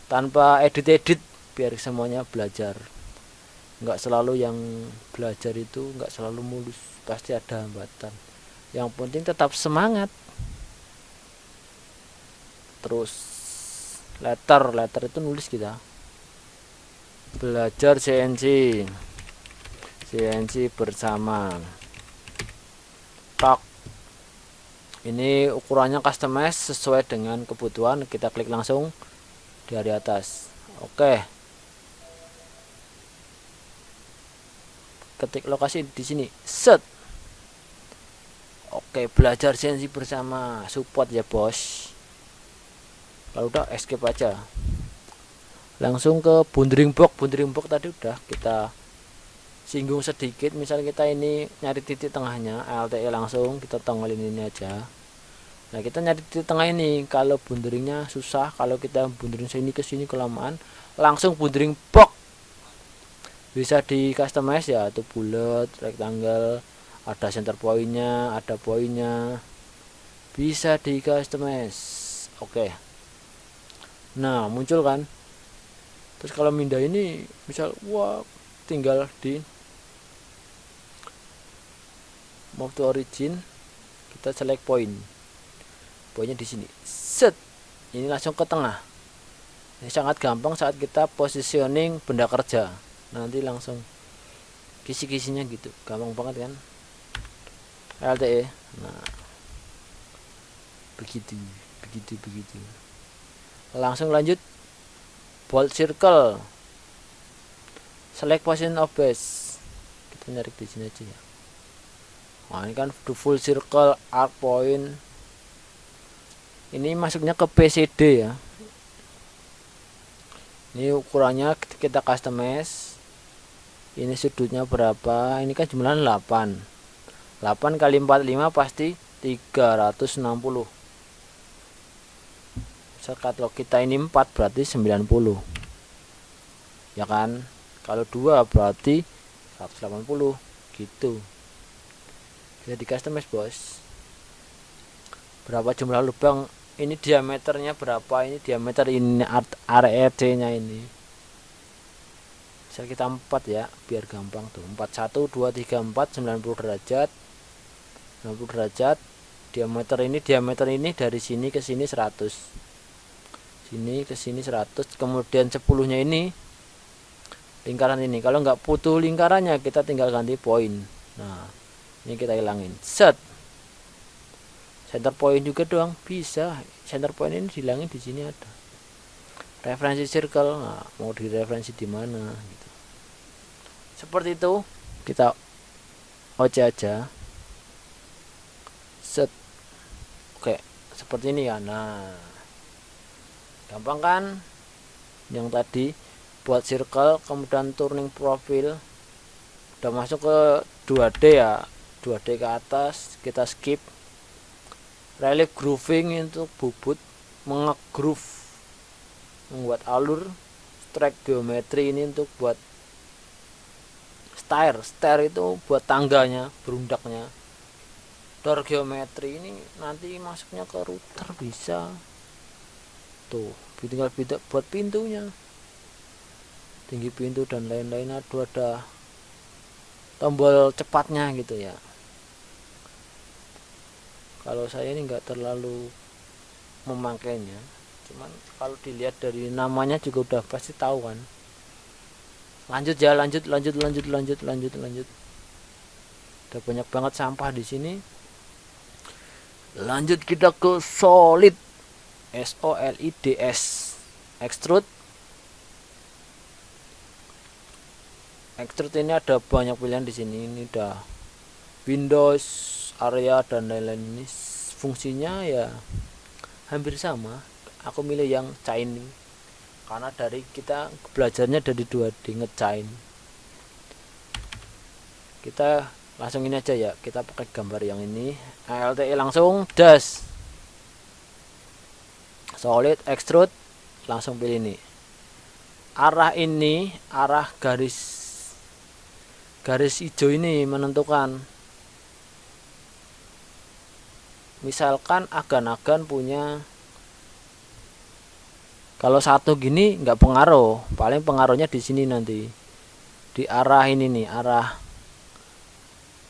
tanpa edit biar semuanya belajar. Enggak selalu yang belajar itu enggak selalu mulus, pasti ada hambatan. Yang penting tetap semangat. Terus letter itu nulis kita belajar CNC bersama. Tak, ini ukurannya customize sesuai dengan kebutuhan. Kita klik langsung dari atas. Oke, ketik lokasi di sini, set. Oke, belajar CNC bersama, support ya bos. Kalau udah escape aja, langsung ke boundary box. Tadi udah kita singgung sedikit. Misal kita ini nyari titik tengahnya, LTE langsung kita tongolin ini aja. Nah kita nyari titik tengah ini, kalau boundaringnya susah, kalau kita boundering sini ke sini kelamaan, langsung boundary box bisa di customize ya, itu bulat, rectangle, ada center pointnya, ada pointnya, bisa di customize. Oke, nah muncul kan. Terus kalau mindah ini misal wah, tinggal di move to origin, kita select pointnya di sini, set, ini langsung ke tengah. Ini sangat gampang saat kita positioning benda kerja, nanti langsung kisi-kisinya gitu, gampang banget kan, LTE. Nah begitu. Langsung lanjut, bolt circle, select position of base, kita nyari di sini aja ya. Nah ini kan full circle arc point, ini masuknya ke PCD ya. Ini ukurannya kita customize, ini sudutnya berapa, ini kan jumlahnya 8 kali 45 pasti 360. Kalau kita ini 4 berarti 90 ya kan, kalau 2 berarti 180 gitu. Bisa di customize bos. Berapa jumlah lubang, ini diameternya berapa, ini diameter, ini RED nya ini. Bisa kita 4 ya biar gampang tuh, 4 1 2 3 4 90 derajat. Diameter ini dari sini ke sini 100, sini ke sini 100. Kemudian 10-nya ini lingkaran ini, kalau nggak butuh lingkarannya kita tinggal ganti poin. Nah ini kita hilangin, set, Center point juga doang bisa. Center point ini dihilangin, di sini ada referensi circle. Nah, mau direferensi di mana gitu. Seperti itu, kita OC aja. Set. Oke, seperti ini ya. Nah, gampang kan? Yang tadi buat circle, kemudian turning profile, udah masuk ke 2D ya, 2D ke atas, kita skip. Relief grooving untuk bubut, mengegroove, membuat alur. Track geometri ini untuk buat stair itu buat tangganya, berundaknya. Door geometri ini nanti masuknya ke router bisa. Tuh, tinggal buat pintunya, tinggi pintu dan lain-lain. Aduh, ada tombol cepatnya gitu ya. Kalau saya ini nggak terlalu memakainya, cuman kalau dilihat dari namanya juga udah pasti tahu kan. Lanjut ya, lanjut. Udah banyak banget sampah di sini. Lanjut kita ke solid, SOLIDS, extrude. Extrude ini ada banyak pilihan di sini. Ini udah Windows, area dan lain-lain. Ini fungsinya ya hampir sama. Aku milih yang chain karena dari kita belajarnya dari 2D ngechain. Kita langsung ini aja ya, kita pakai gambar yang ini. LTE langsung das. Solid extrude, langsung pilih ini. Arah ini, arah garis hijau ini menentukan. Misalkan agan-agan punya, kalau satu gini nggak pengaruh, paling pengaruhnya di sini nanti, di arah ini nih, arah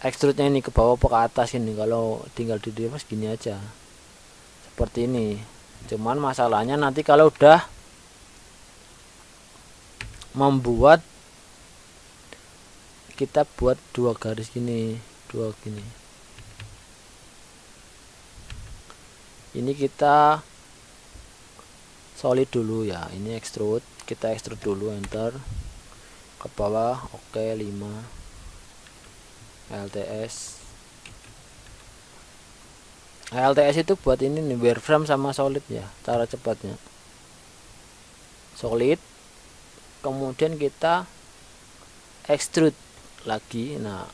extrude-nya ini ke bawah ke atas ini. Kalau tinggal di reverse gini aja, seperti ini. Cuman masalahnya nanti kalau udah membuat, kita buat dua garis gini, dua gini. Ini kita solid dulu ya. Ini extrude, kita extrude dulu, enter ke bawah. Oke, 5 LTS. LTS itu buat ini nih, wireframe sama solid ya, cara cepatnya. Solid, kemudian kita extrude lagi. Nah,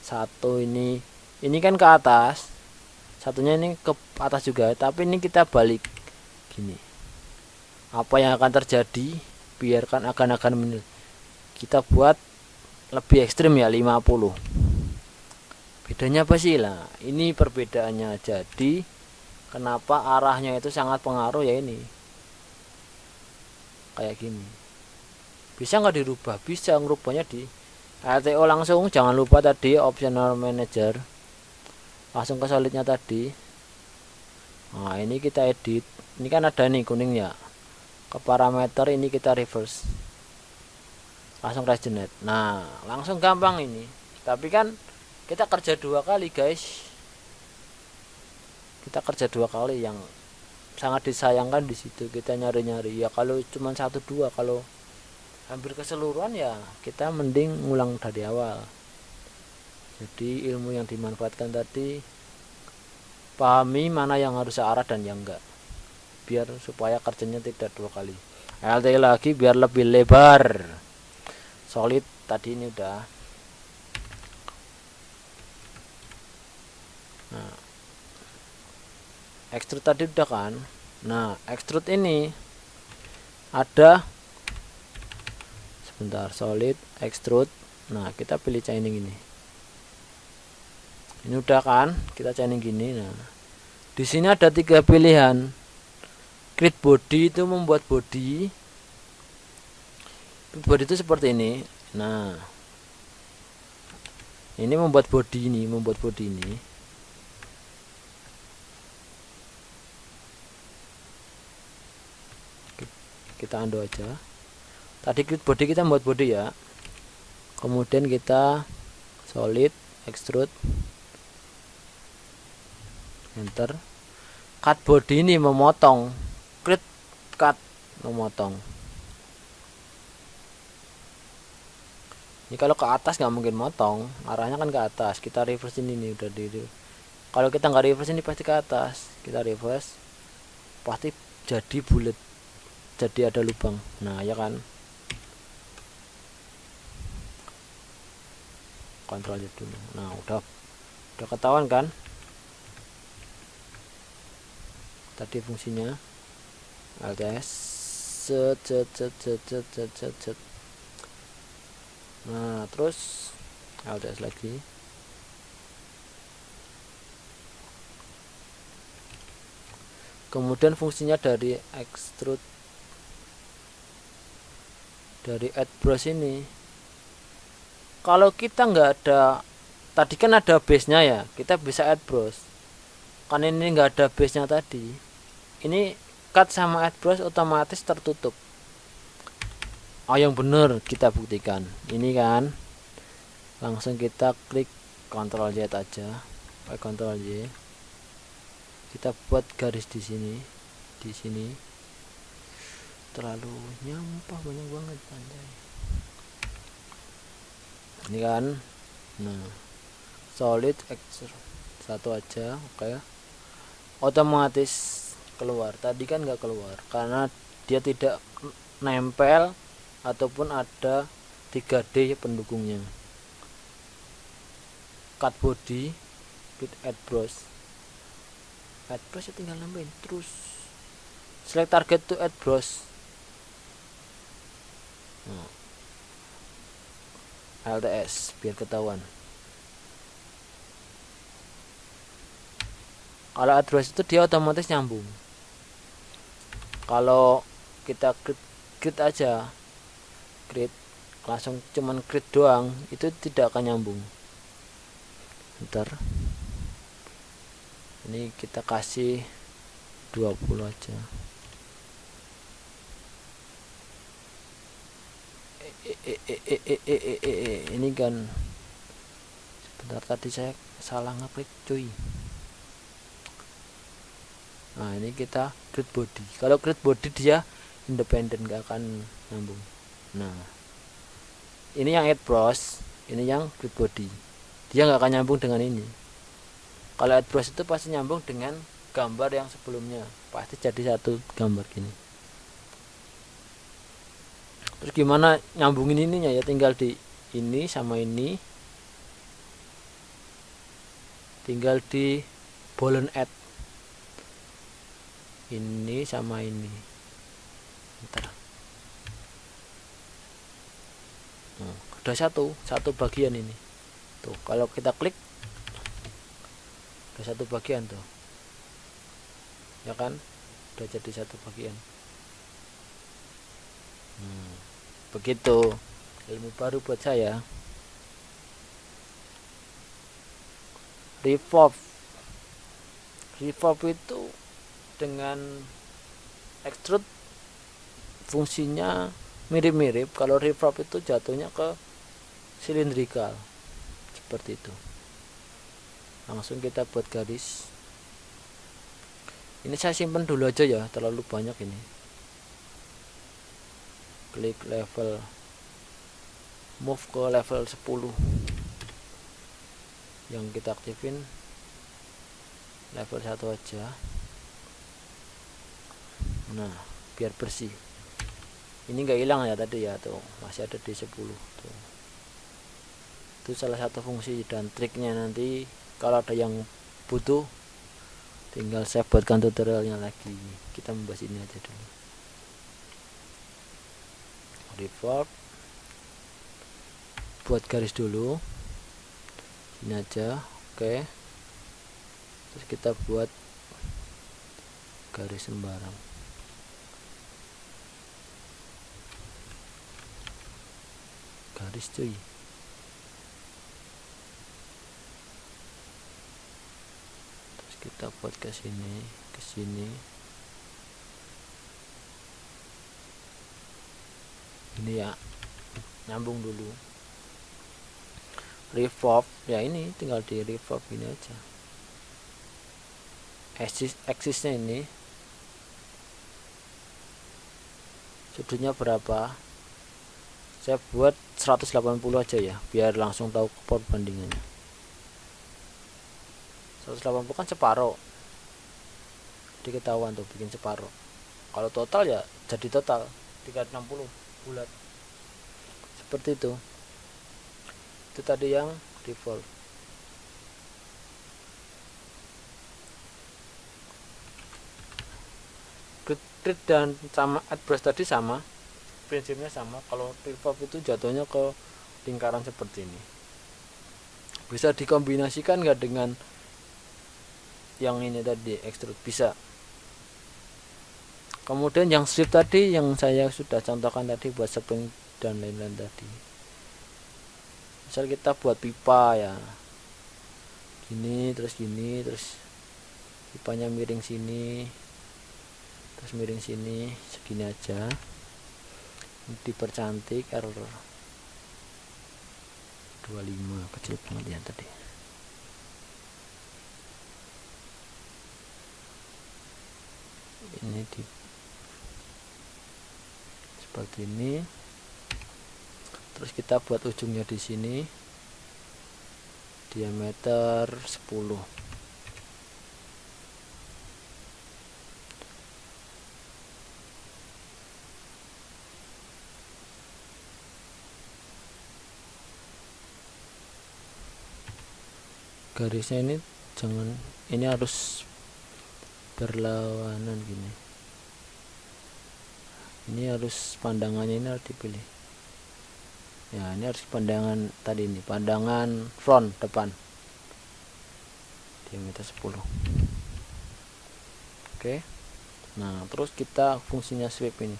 satu ini kan ke atas, satunya ini ke atas juga, tapi ini kita balik gini. Apa yang akan terjadi? Biarkan akan menit. Kita buat lebih ekstrim ya, 50. Bedanya apa sih lah? Ini perbedaannya. Jadi kenapa arahnya itu sangat pengaruh ya, ini kayak gini. Bisa nggak dirubah? Bisa, ngerubahnya di LTO langsung. Jangan lupa tadi optional manager, langsung ke solidnya tadi. Nah, ini kita edit. Ini kan ada nih kuning ya, ke parameter ini kita reverse, langsung regenerate. Nah, langsung gampang ini. Tapi kan kita kerja 2 kali guys, kita kerja 2 kali. Yang sangat disayangkan di situ, kita nyari-nyari ya. Kalau cuma 1-2, kalau hampir keseluruhan ya kita mending ngulang dari awal. Jadi ilmu yang dimanfaatkan tadi, pahami mana yang harus searah dan yang enggak, biar supaya kerjanya tidak 2 kali. LT lagi biar lebih lebar. Solid tadi ini udah. Nah, extrude tadi udah kan. Nah, extrude ini ada, sebentar, solid extrude. Nah, kita pilih chaining ini. Ini udah kan, kita chaining gini. Nah, di sini ada 3 pilihan. Create body itu membuat body. Body itu seperti ini. Nah, ini membuat body ini, kita undo aja. Tadi create body kita membuat body ya. Kemudian kita solid extrude. enter. Cut body ini memotong, create cut memotong. Ini kalau ke atas nggak mungkin motong, arahnya kan ke atas. Kita reverse ini nih udah di. Kalau kita nggak reverse ini pasti ke atas. Kita reverse, pasti jadi bulat, jadi ada lubang. Nah ya kan. Kontrol aja dulu. Nah udah ketahuan kan? Tadi fungsinya LTS set. Nah terus LTS lagi. Kemudian fungsinya dari extrude, dari add brush ini, kalau kita nggak ada, tadi kan ada base nya ya, kita bisa add brush. Kan ini nggak ada base nya tadi, ini cut sama add brush otomatis tertutup. Yang bener kita buktikan ini kan, langsung kita klik Ctrl Z aja, pakai Ctrl Z, kita buat garis di sini terlalu nyampah, banyak banget panjang ini kan. Nah solid extrude satu aja, oke. Otomatis keluar, tadi kan nggak keluar karena dia tidak nempel ataupun ada 3D pendukungnya. Cut body, add brush ya tinggal nambahin terus. Select target to add brush. LTS biar ketahuan. Kalau add brush itu dia otomatis nyambung. Kalau kita create aja, create langsung cuman create doang, itu tidak akan nyambung. Ntar ini kita kasih 20 aja. Ini kan sebentar, tadi saya salah ngeklik cuy. Nah ini kita create body. Kalau create body dia independen, gak akan nyambung. Nah ini yang add brush, ini yang create body, dia gak akan nyambung dengan ini. Kalau add brush itu pasti nyambung dengan gambar yang sebelumnya, pasti jadi satu gambar gini. Terus gimana nyambungin ininya ya, tinggal di ini sama ini, tinggal di boolean add ini sama ini. Bentar. Nah, udah satu bagian ini tuh. Kalau kita klik udah satu bagian tuh ya kan, udah jadi satu bagian. Begitu, ilmu baru buat saya. Revolve itu dengan extrude fungsinya mirip-mirip. Kalau revolve itu jatuhnya ke cylindrical seperti itu. Langsung kita buat garis. Ini saya simpan dulu aja ya, terlalu banyak ini. Klik level, move ke level 10. Yang kita aktifin level 1 aja. Nah biar bersih. Ini nggak hilang ya tadi ya, tuh masih ada di 10 tuh. Itu salah satu fungsi dan triknya. Nanti kalau ada yang butuh, tinggal saya buatkan tutorialnya lagi. Kita membahas ini aja dulu. Revolve, buat garis dulu ini aja, oke. Terus kita buat garis sembarang. Garis cuy. Terus kita buat ke sini, ke sini. Ini ya, nyambung dulu. Revolve ya, ini tinggal di revolve ini aja. Eksisnya ini sudutnya berapa, saya buat 180 aja ya biar langsung tahu perbandingannya. 180 kan separuh, jadi ketahuan tuh bikin separuh. Kalau total ya jadi total 360 bulat seperti itu tadi yang default. Grid dan sama add brush tadi sama, prinsipnya sama. Kalau revolve itu jatuhnya ke lingkaran seperti ini. Bisa dikombinasikan nggak dengan yang ini tadi, extrude? Bisa. Kemudian yang strip tadi yang saya sudah contohkan tadi buat spring dan lain-lain tadi. Misal kita buat pipa ya, gini terus pipanya miring sini, terus miring sini, segini aja, dipercantik. Error 25 kecil banget ya tadi. Ini di seperti ini. Terus kita buat ujungnya di sini, diameter 10. Garisnya ini jangan, ini harus berlawanan gini. Ini harus pandangannya ini harus dipilih. Ya, ini harus pandangan tadi ini, pandangan front depan. Diameter 10. Oke. Nah, terus kita fungsinya sweep ini.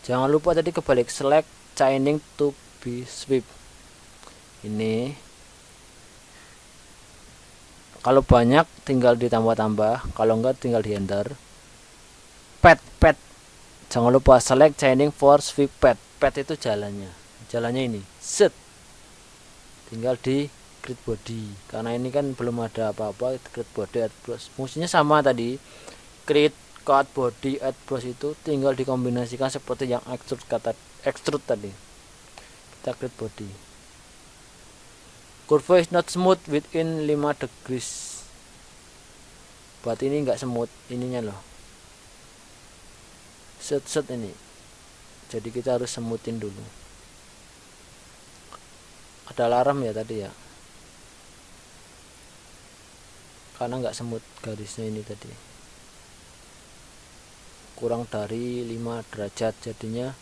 Jangan lupa tadi kebalik, select chaining to be sweep. Ini kalau banyak tinggal ditambah-tambah, kalau enggak tinggal di enter. Pad. Jangan lupa select chaining for sweep pad. Pad itu jalannya ini. Set. Tinggal di grid body. Karena ini kan belum ada apa-apa, grid body add brush. Fungsinya sama tadi. Grid, cut, body, add brush itu tinggal dikombinasikan seperti yang extrude tadi. Kita grid body. Curve is not smooth within 5 degrees. Buat ini enggak smooth ininya loh. Set ini. Jadi kita harus semutin dulu. Ada alarm ya tadi ya. Karena enggak semut garisnya ini tadi. Kurang dari 5 derajat jadinya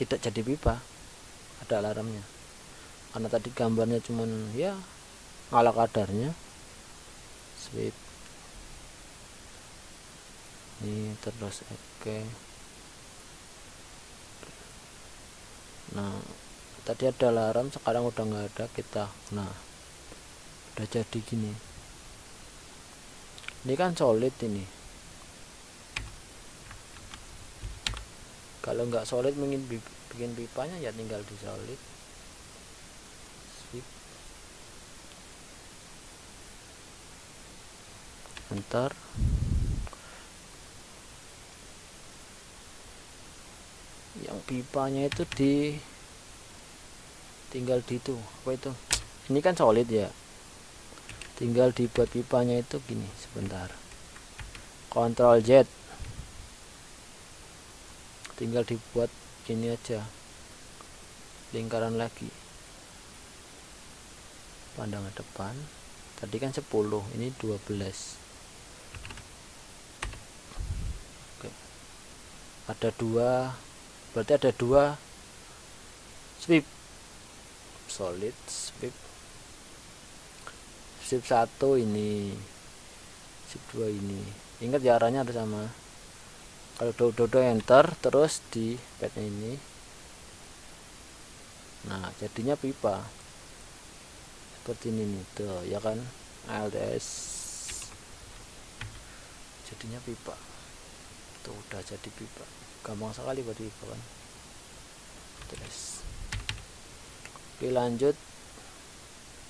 tidak jadi pipa. Ada alarmnya. Karena tadi gambarnya cuman ya ala kadarnya. Sweep. Ini terus oke. Nah, tadi ada alarm, sekarang udah nggak ada kita. Nah, udah jadi gini. Ini kan solid ini. Kalau nggak solid ingin bikin pipanya ya tinggal di solid. Sweep. Enter. Yang pipanya itu tinggal di itu apa itu, ini kan solid ya, tinggal dibuat pipanya itu gini. Sebentar, Ctrl Z, tinggal dibuat ini aja, lingkaran lagi, pandangan depan. Tadi kan 10, ini 12. Oke. Ada 2, berarti ada 2 sweep. Solid sweep. Sweep 1 ini, sweep 2 ini. Ingat ya arahnya harus sama. Kalau dodo enter terus di padnya ini. Nah, jadinya pipa. Seperti ini nih, tuh ya kan, ALTS. Jadinya pipa. Tuh udah jadi pipa. Gampang sekali buat pipa kan. Terus. Oke, lanjut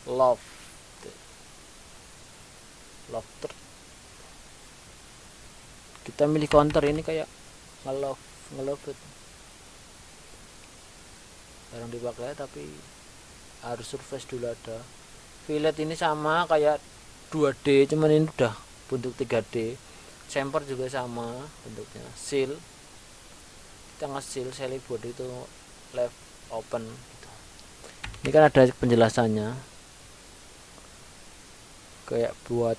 lofter. kita milih counter ini kayak ngelove it. Jarang dipakai tapi harus surface dulu ada. Fillet ini sama kayak 2D, cuman ini udah bentuk 3D. Chamfer juga sama bentuknya. Seal, kita nge-seal selling body itu left open gitu. Ini kan ada penjelasannya, kayak buat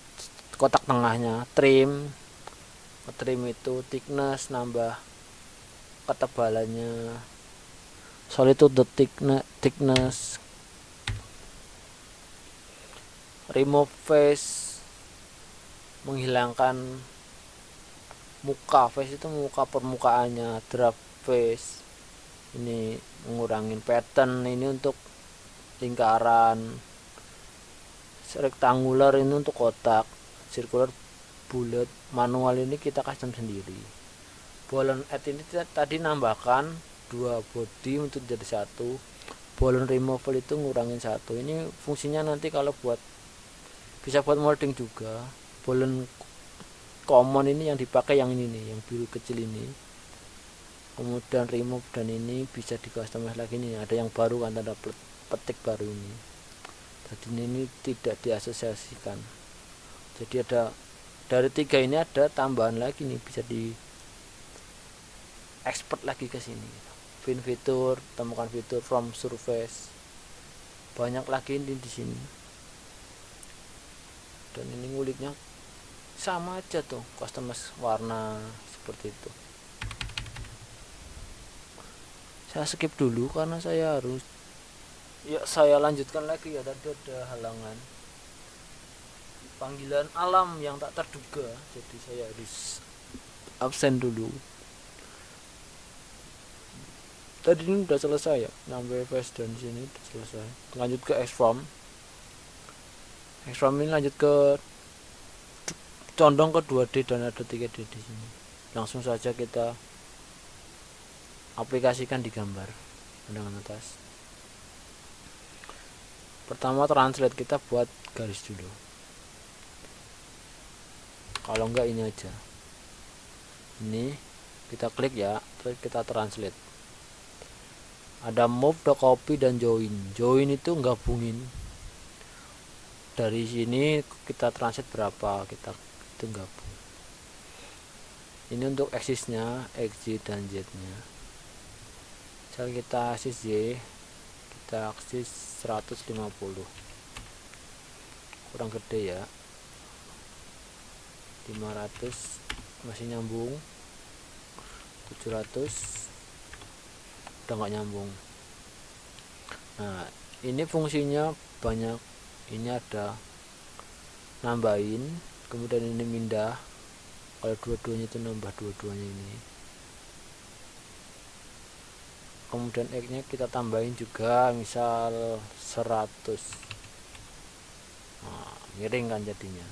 kotak tengahnya. Trim itu thickness, nambah ketebalannya. Solid itu the thickness. Remove face, menghilangkan muka. Face itu muka, permukaannya. Draft face, ini ngurangin pattern. Ini untuk lingkaran. Rectangular ini untuk kotak. Circular, bulat. Manual ini kita custom sendiri. Ball and add ini tadi nambahkan 2 body untuk jadi 1. Ball and removal itu ngurangin 1. Ini fungsinya nanti kalau buat, bisa buat molding juga. Ball and common ini yang dipakai yang ini nih, yang biru kecil ini. Kemudian remove dan ini bisa di customize lagi nih. Ada yang baru kan, tanda petik baru ini. Jadi ini tidak diasosiasikan. Jadi ada dari 3 ini ada tambahan lagi nih, bisa di export lagi ke sini. Find fitur, temukan fitur from surface. Banyak lagi ini di sini. Dan ini nguliknya sama aja tuh, customize warna seperti itu. Saya skip dulu karena saya harus, ya saya lanjutkan lagi ya, tadi ada halangan panggilan alam yang tak terduga, jadi saya harus absen dulu. Tadi ini udah selesai ya, nambah face dan sini udah selesai. Lanjut ke X-Form. X-Form ini lanjut ke condong ke 2D dan ada 3D di sini. Langsung saja kita aplikasikan di gambar pandangan atas. Pertama translate, kita buat garis dulu. Kalau enggak ini aja. Ini kita klik ya, terus kita translate. Ada move, the copy dan join. Join itu gabungin. Dari sini kita translate berapa, kita itu gabung. Ini untuk axisnya, X, Y dan Z nya. Misal kita aksis Y, kita aksis 150, kurang gede ya. 500 masih nyambung. 700 udah nggak nyambung. Nah ini fungsinya banyak. Ini ada nambahin, kemudian ini mindah. Kalau dua-duanya itu nambah dua-duanya ini. Kemudian X nya kita tambahin juga, misal 100. Nah, miring kan jadinya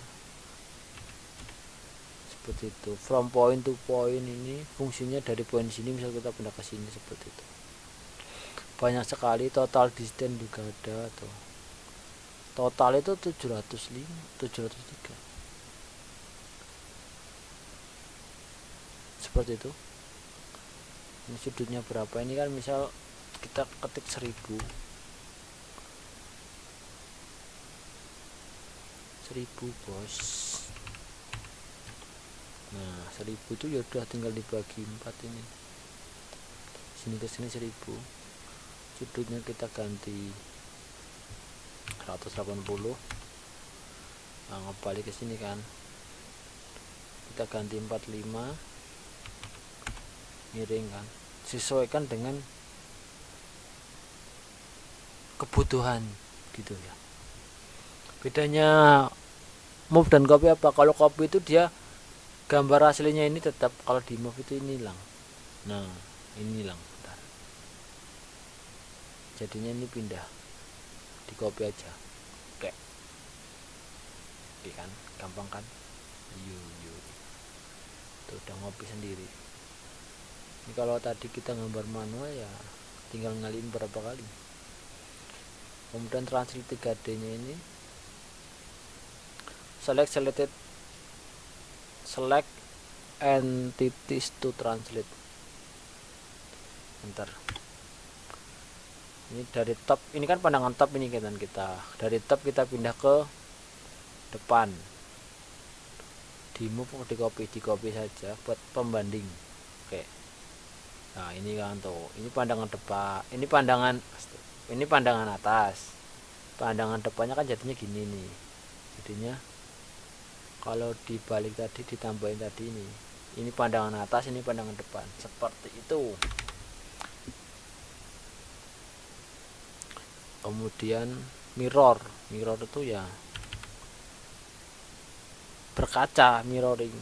seperti itu. From point to point ini fungsinya dari poin sini misal kita pindah ke sini seperti itu. Banyak sekali. Total distance juga ada tuh. Total itu 705, 703. Seperti itu. Ini sudutnya berapa? Ini kan misal kita ketik 1000 bos. Nah 1000 itu ya udah tinggal dibagi 4 ini. Sini ke sini 1000. Sudutnya kita ganti 180. Nah ngebalik ke sini kan, kita ganti 45, miring kan, sesuaikan dengan kebutuhan gitu ya. Bedanya move dan copy apa? Kalau copy itu dia gambar aslinya ini tetap, kalau di move itu ini hilang. Nah ini hilang, bentar. Jadinya ini pindah, di copy aja. Oke kan, gampang kan? Yuk tuh udah ngopi sendiri. Ini kalau tadi kita gambar manual ya tinggal ngaliin berapa kali. Kemudian translate 3D nya ini, select entities to translate. Enter. Ini dari top, ini kan pandangan top ini kan kita. Dari top kita pindah ke depan. Di move, di copy saja buat pembanding. Oke. Nah, ini kan tuh. Ini pandangan depan. Ini pandangan atas. Pandangan depannya kan jadinya gini nih. Jadinya kalau dibalik tadi ditambahin tadi ini pandangan atas, ini pandangan depan, seperti itu. Kemudian mirror itu ya berkaca, mirroring.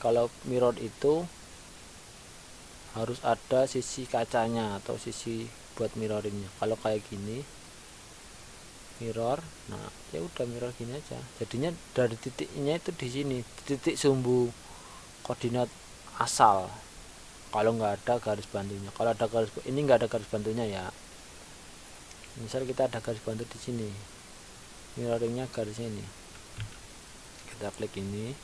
Kalau mirror itu harus ada sisi kacanya atau sisi buat mirroringnya. Kalau kayak gini mirror, nah ya udah mirror gini aja. Jadinya dari titiknya itu di sini, titik sumbu koordinat asal. Kalau nggak ada garis bantunya, kalau ada garis, ini nggak ada garis bantunya ya. Misal kita ada garis bantu di sini, mirroringnya garisnya ini. Kita klik ini,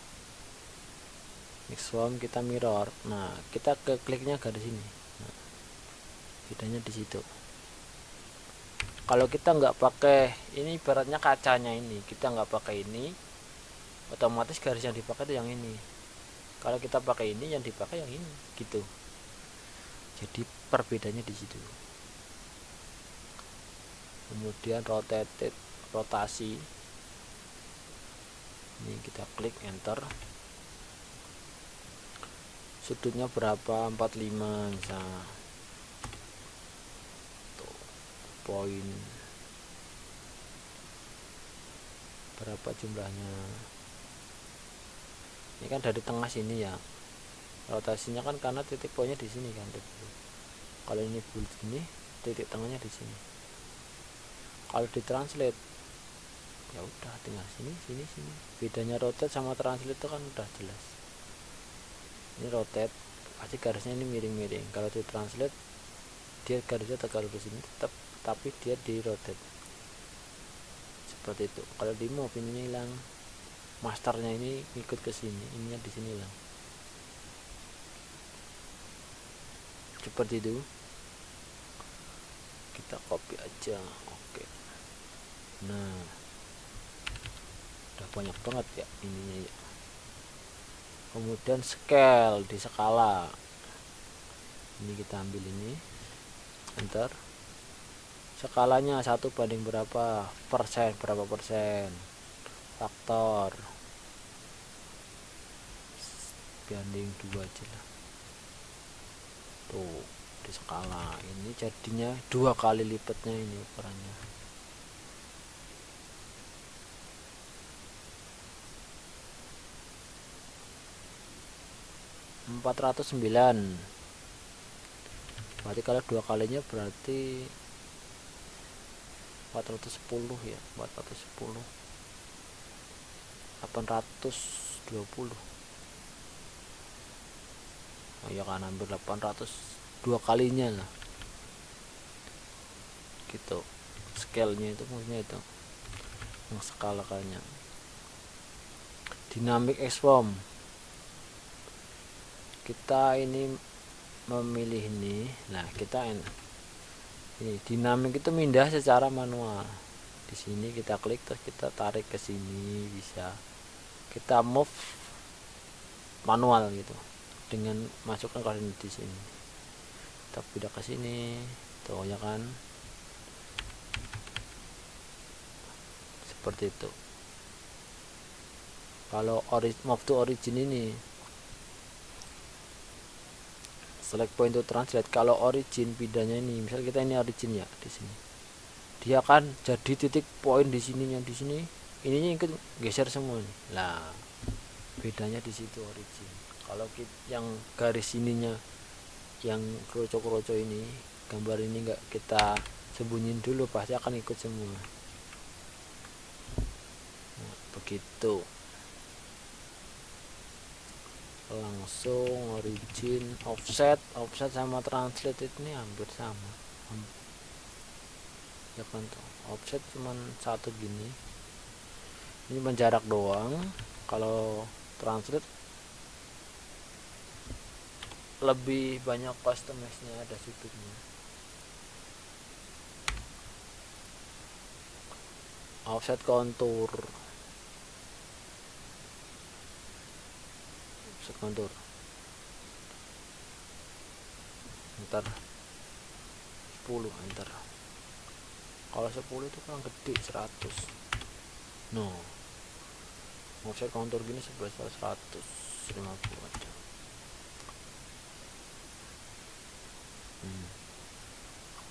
next one kita mirror. Nah kita ke kliknya garis ini. Nah, bedanya di situ. Kalau kita nggak pakai ini, ibaratnya kacanya ini, kita nggak pakai ini, otomatis garis yang dipakai itu yang ini. Kalau kita pakai ini, yang dipakai yang ini, gitu. Jadi perbedaannya di situ. Kemudian rotasi. Ini kita klik enter. Sudutnya berapa? 45 misalnya. Poin berapa jumlahnya? Ini kan dari tengah sini ya, rotasinya kan karena titik poinnya di sini kan. Kalau ini bulat ini, titik tengahnya di sini. Kalau ditranslate ya udah tinggal sini. Bedanya rotate sama translate itu kan udah jelas. Ini rotate pasti garisnya ini miring-miring. Kalau ditranslate dia garisnya tegal ke sini tetap, tapi dia di rotate seperti itu. Kalau di move ininya hilang, masternya ini ikut ke sini, ininya di sini hilang, seperti itu. Kita copy aja. Oke. Nah udah banyak banget ya ininya ya. Kemudian scale, di skala ini kita ambil ini, enter. Skalanya 1 banding berapa persen, faktor banding 2 aja lah. Tuh di skala ini jadinya 2 kali lipatnya ini ukurannya. $409. Berarti kalau 2 kalinya berarti 410 ya, 410 820. Oh ya kan, hampir 800, 2 kalinya lah gitu. Scale-nya itu maksudnya itu yang skala kayaknya. Dynamic Exform, kita ini memilih ini. Nah kita ini dinamik itu pindah secara manual. Di sini kita klik terus kita tarik ke sini, bisa kita move manual gitu dengan masukkan koordinat di sini. Kita pindah ke sini, tuh ya kan, seperti itu. Kalau move to origin ini, select point to translate. Kalau origin pindahnya ini, misal kita ini origin ya, di sini dia akan jadi titik poin di sininya, di sini ininya ikut geser semua nih. Lah bedanya di situ origin. Kalau yang garis ininya, yang kroco ini, gambar ini enggak kita sembunyiin dulu, pasti akan ikut semua. Nah, begitu. Langsung origin, offset sama translate ini hampir sama ya kan tuh. Offset cuman satu gini, ini menjarak doang. Kalau translate lebih banyak customize-nya, ada sudutnya. Offset kontur, offset kontur, ntar 10 enter. Kalau 10 itu kan gede 100. No, offset kontur gini sebesar 150 aja.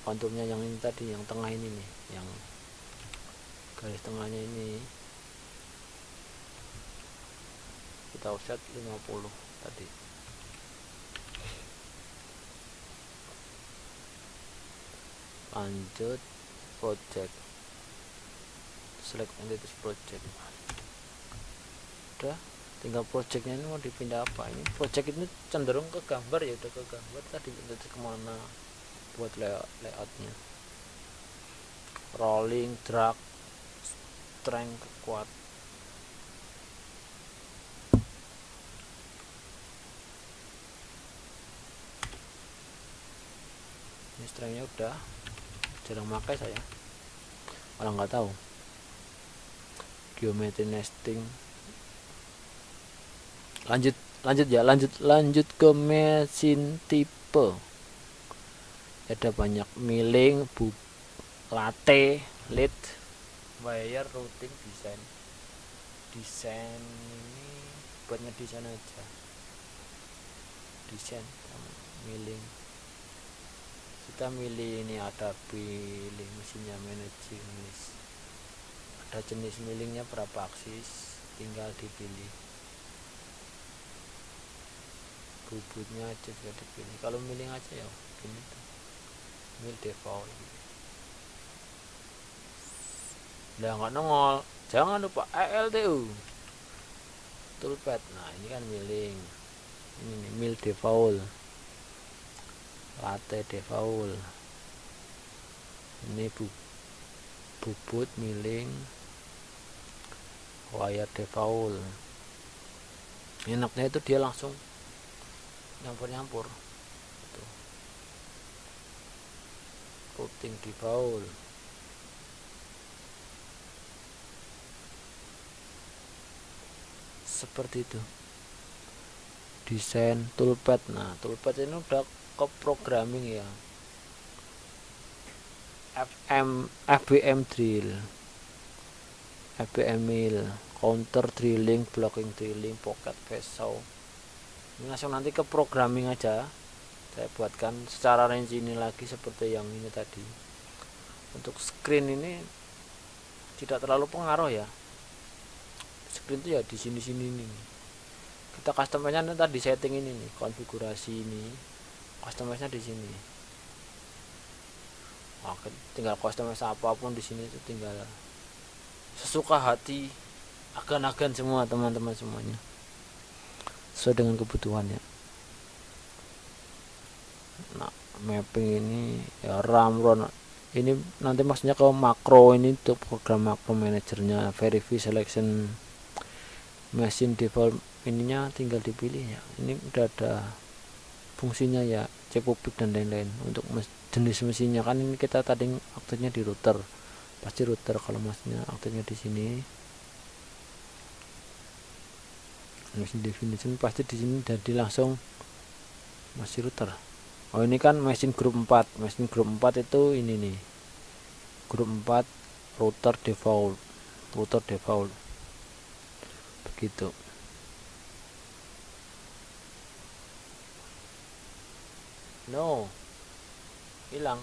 Konturnya yang ini tadi, yang tengah ini nih, yang garis tengahnya ini kita offset 50 tadi. Lanjut project, select entities project. Udah, tinggal projectnya ini mau dipindah apa. Ini project ini cenderung ke gambar ya, udah ke gambar tadi, nanti kemana buat layoutnya. Rolling, drag, strength, kuat. Ini strengthnya udah, jarang pakai saya, orang nggak tahu. Geometry nesting. Lanjut ke mesin tipe. Ada banyak milling, latte, lead, wire, routing, desain. Desain ini buat ngedesain aja. Desain sama milling. Kita milih ini, ada pilih mesinnya, managing list. Ada jenis millingnya berapa aksis, tinggal dipilih. Bubutnya aja juga dipilih. Kalau milling aja ya gini tuh, mill default. Udah nggak nongol. Jangan lupa ELTU toolpad. Nah ini kan milling, ini nih, mill default, latte default, ini bubut milling, wire default. Enaknya itu dia langsung nyampur tuh. Routing default, seperti itu. Desain toolpad. Nah toolpad ini udah ke programming ya. FBM drill, FBM mill, counter drilling, blocking drilling, pocket vessel. Ini langsung nanti ke programming aja. Saya buatkan secara range ini lagi seperti yang ini tadi. Untuk screen ini tidak terlalu pengaruh ya. Screen itu ya di sini nih. Kita customize-nya tadi setting ini nih, konfigurasi ini. Customize-nya di sini. Nah, tinggal customize apapun di sini itu tinggal sesuka hati, agan-agan semua teman-teman semuanya. Sesuai dengan kebutuhannya. Nah, mapping ini ya RAM, ROM. Ini nanti maksudnya ke makro, ini untuk program makro manajernya, verify selection machine default ininya tinggal dipilih ya. Ini udah ada fungsinya ya, cek publik dan lain-lain. Untuk jenis mesinnya kan ini kita tadi aktifnya di router, pasti router. Kalau maksudnya aktifnya di sini, mesin definition pasti di sini jadi langsung masih router. Oh ini kan mesin grup 4. Mesin grup 4 itu ini nih, grup 4 router default begitu. No, hilang,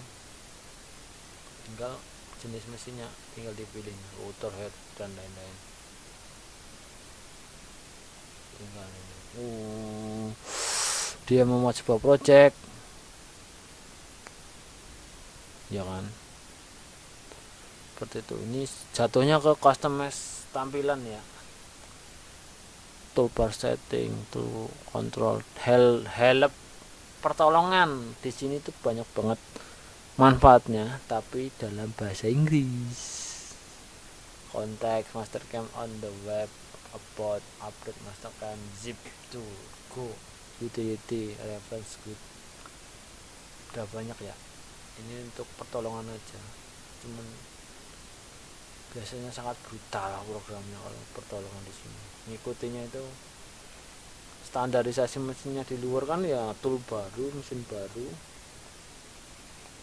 tinggal jenis mesinnya tinggal dipilih, router, head dan lain-lain. Tinggal ini. Dia membuat sebuah project ya kan, seperti itu. Ini jatuhnya ke customize tampilan ya. Toolbar setting, to control, help, pertolongan. Di sini tuh banyak banget manfaatnya, tapi dalam bahasa Inggris. Contact Mastercam on the web about update Mastercam zip to go utility reference good. Udah banyak ya, ini untuk pertolongan aja, cuman biasanya sangat brutal programnya kalau pertolongan di sini. Ngikutinya itu standarisasi mesinnya di luar kan ya, tool baru, mesin baru,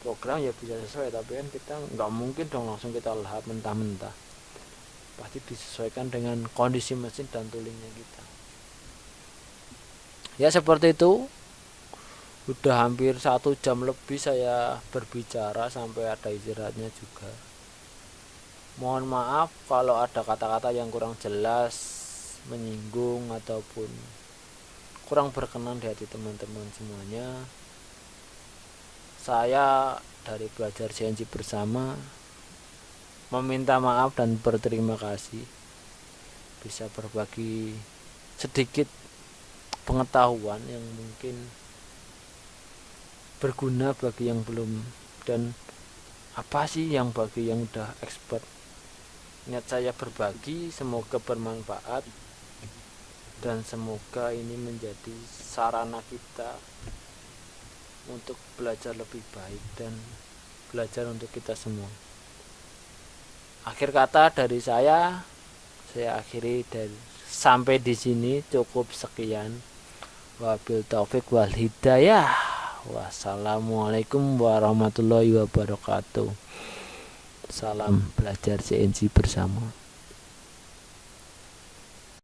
program ya bisa sesuai, tapi kan kita nggak mungkin dong langsung kita lahap mentah-mentah, pasti disesuaikan dengan kondisi mesin dan toolingnya kita. Ya seperti itu. Udah hampir 1 jam lebih saya berbicara sampai ada istirahatnya juga. Mohon maaf kalau ada kata-kata yang kurang jelas, menyinggung ataupun kurang berkenan di hati teman-teman semuanya. Saya dari Belajar CNC Bersama meminta maaf dan berterima kasih bisa berbagi sedikit pengetahuan yang mungkin berguna bagi yang belum, dan apa sih yang bagi yang udah expert. Niat saya berbagi semoga bermanfaat dan semoga ini menjadi sarana kita untuk belajar lebih baik dan belajar untuk kita semua. Akhir kata dari saya akhiri dari sampai di sini, cukup sekian. Wabil taufik wal hidayah. Wassalamualaikum warahmatullahi wabarakatuh. Salam belajar CNC bersama.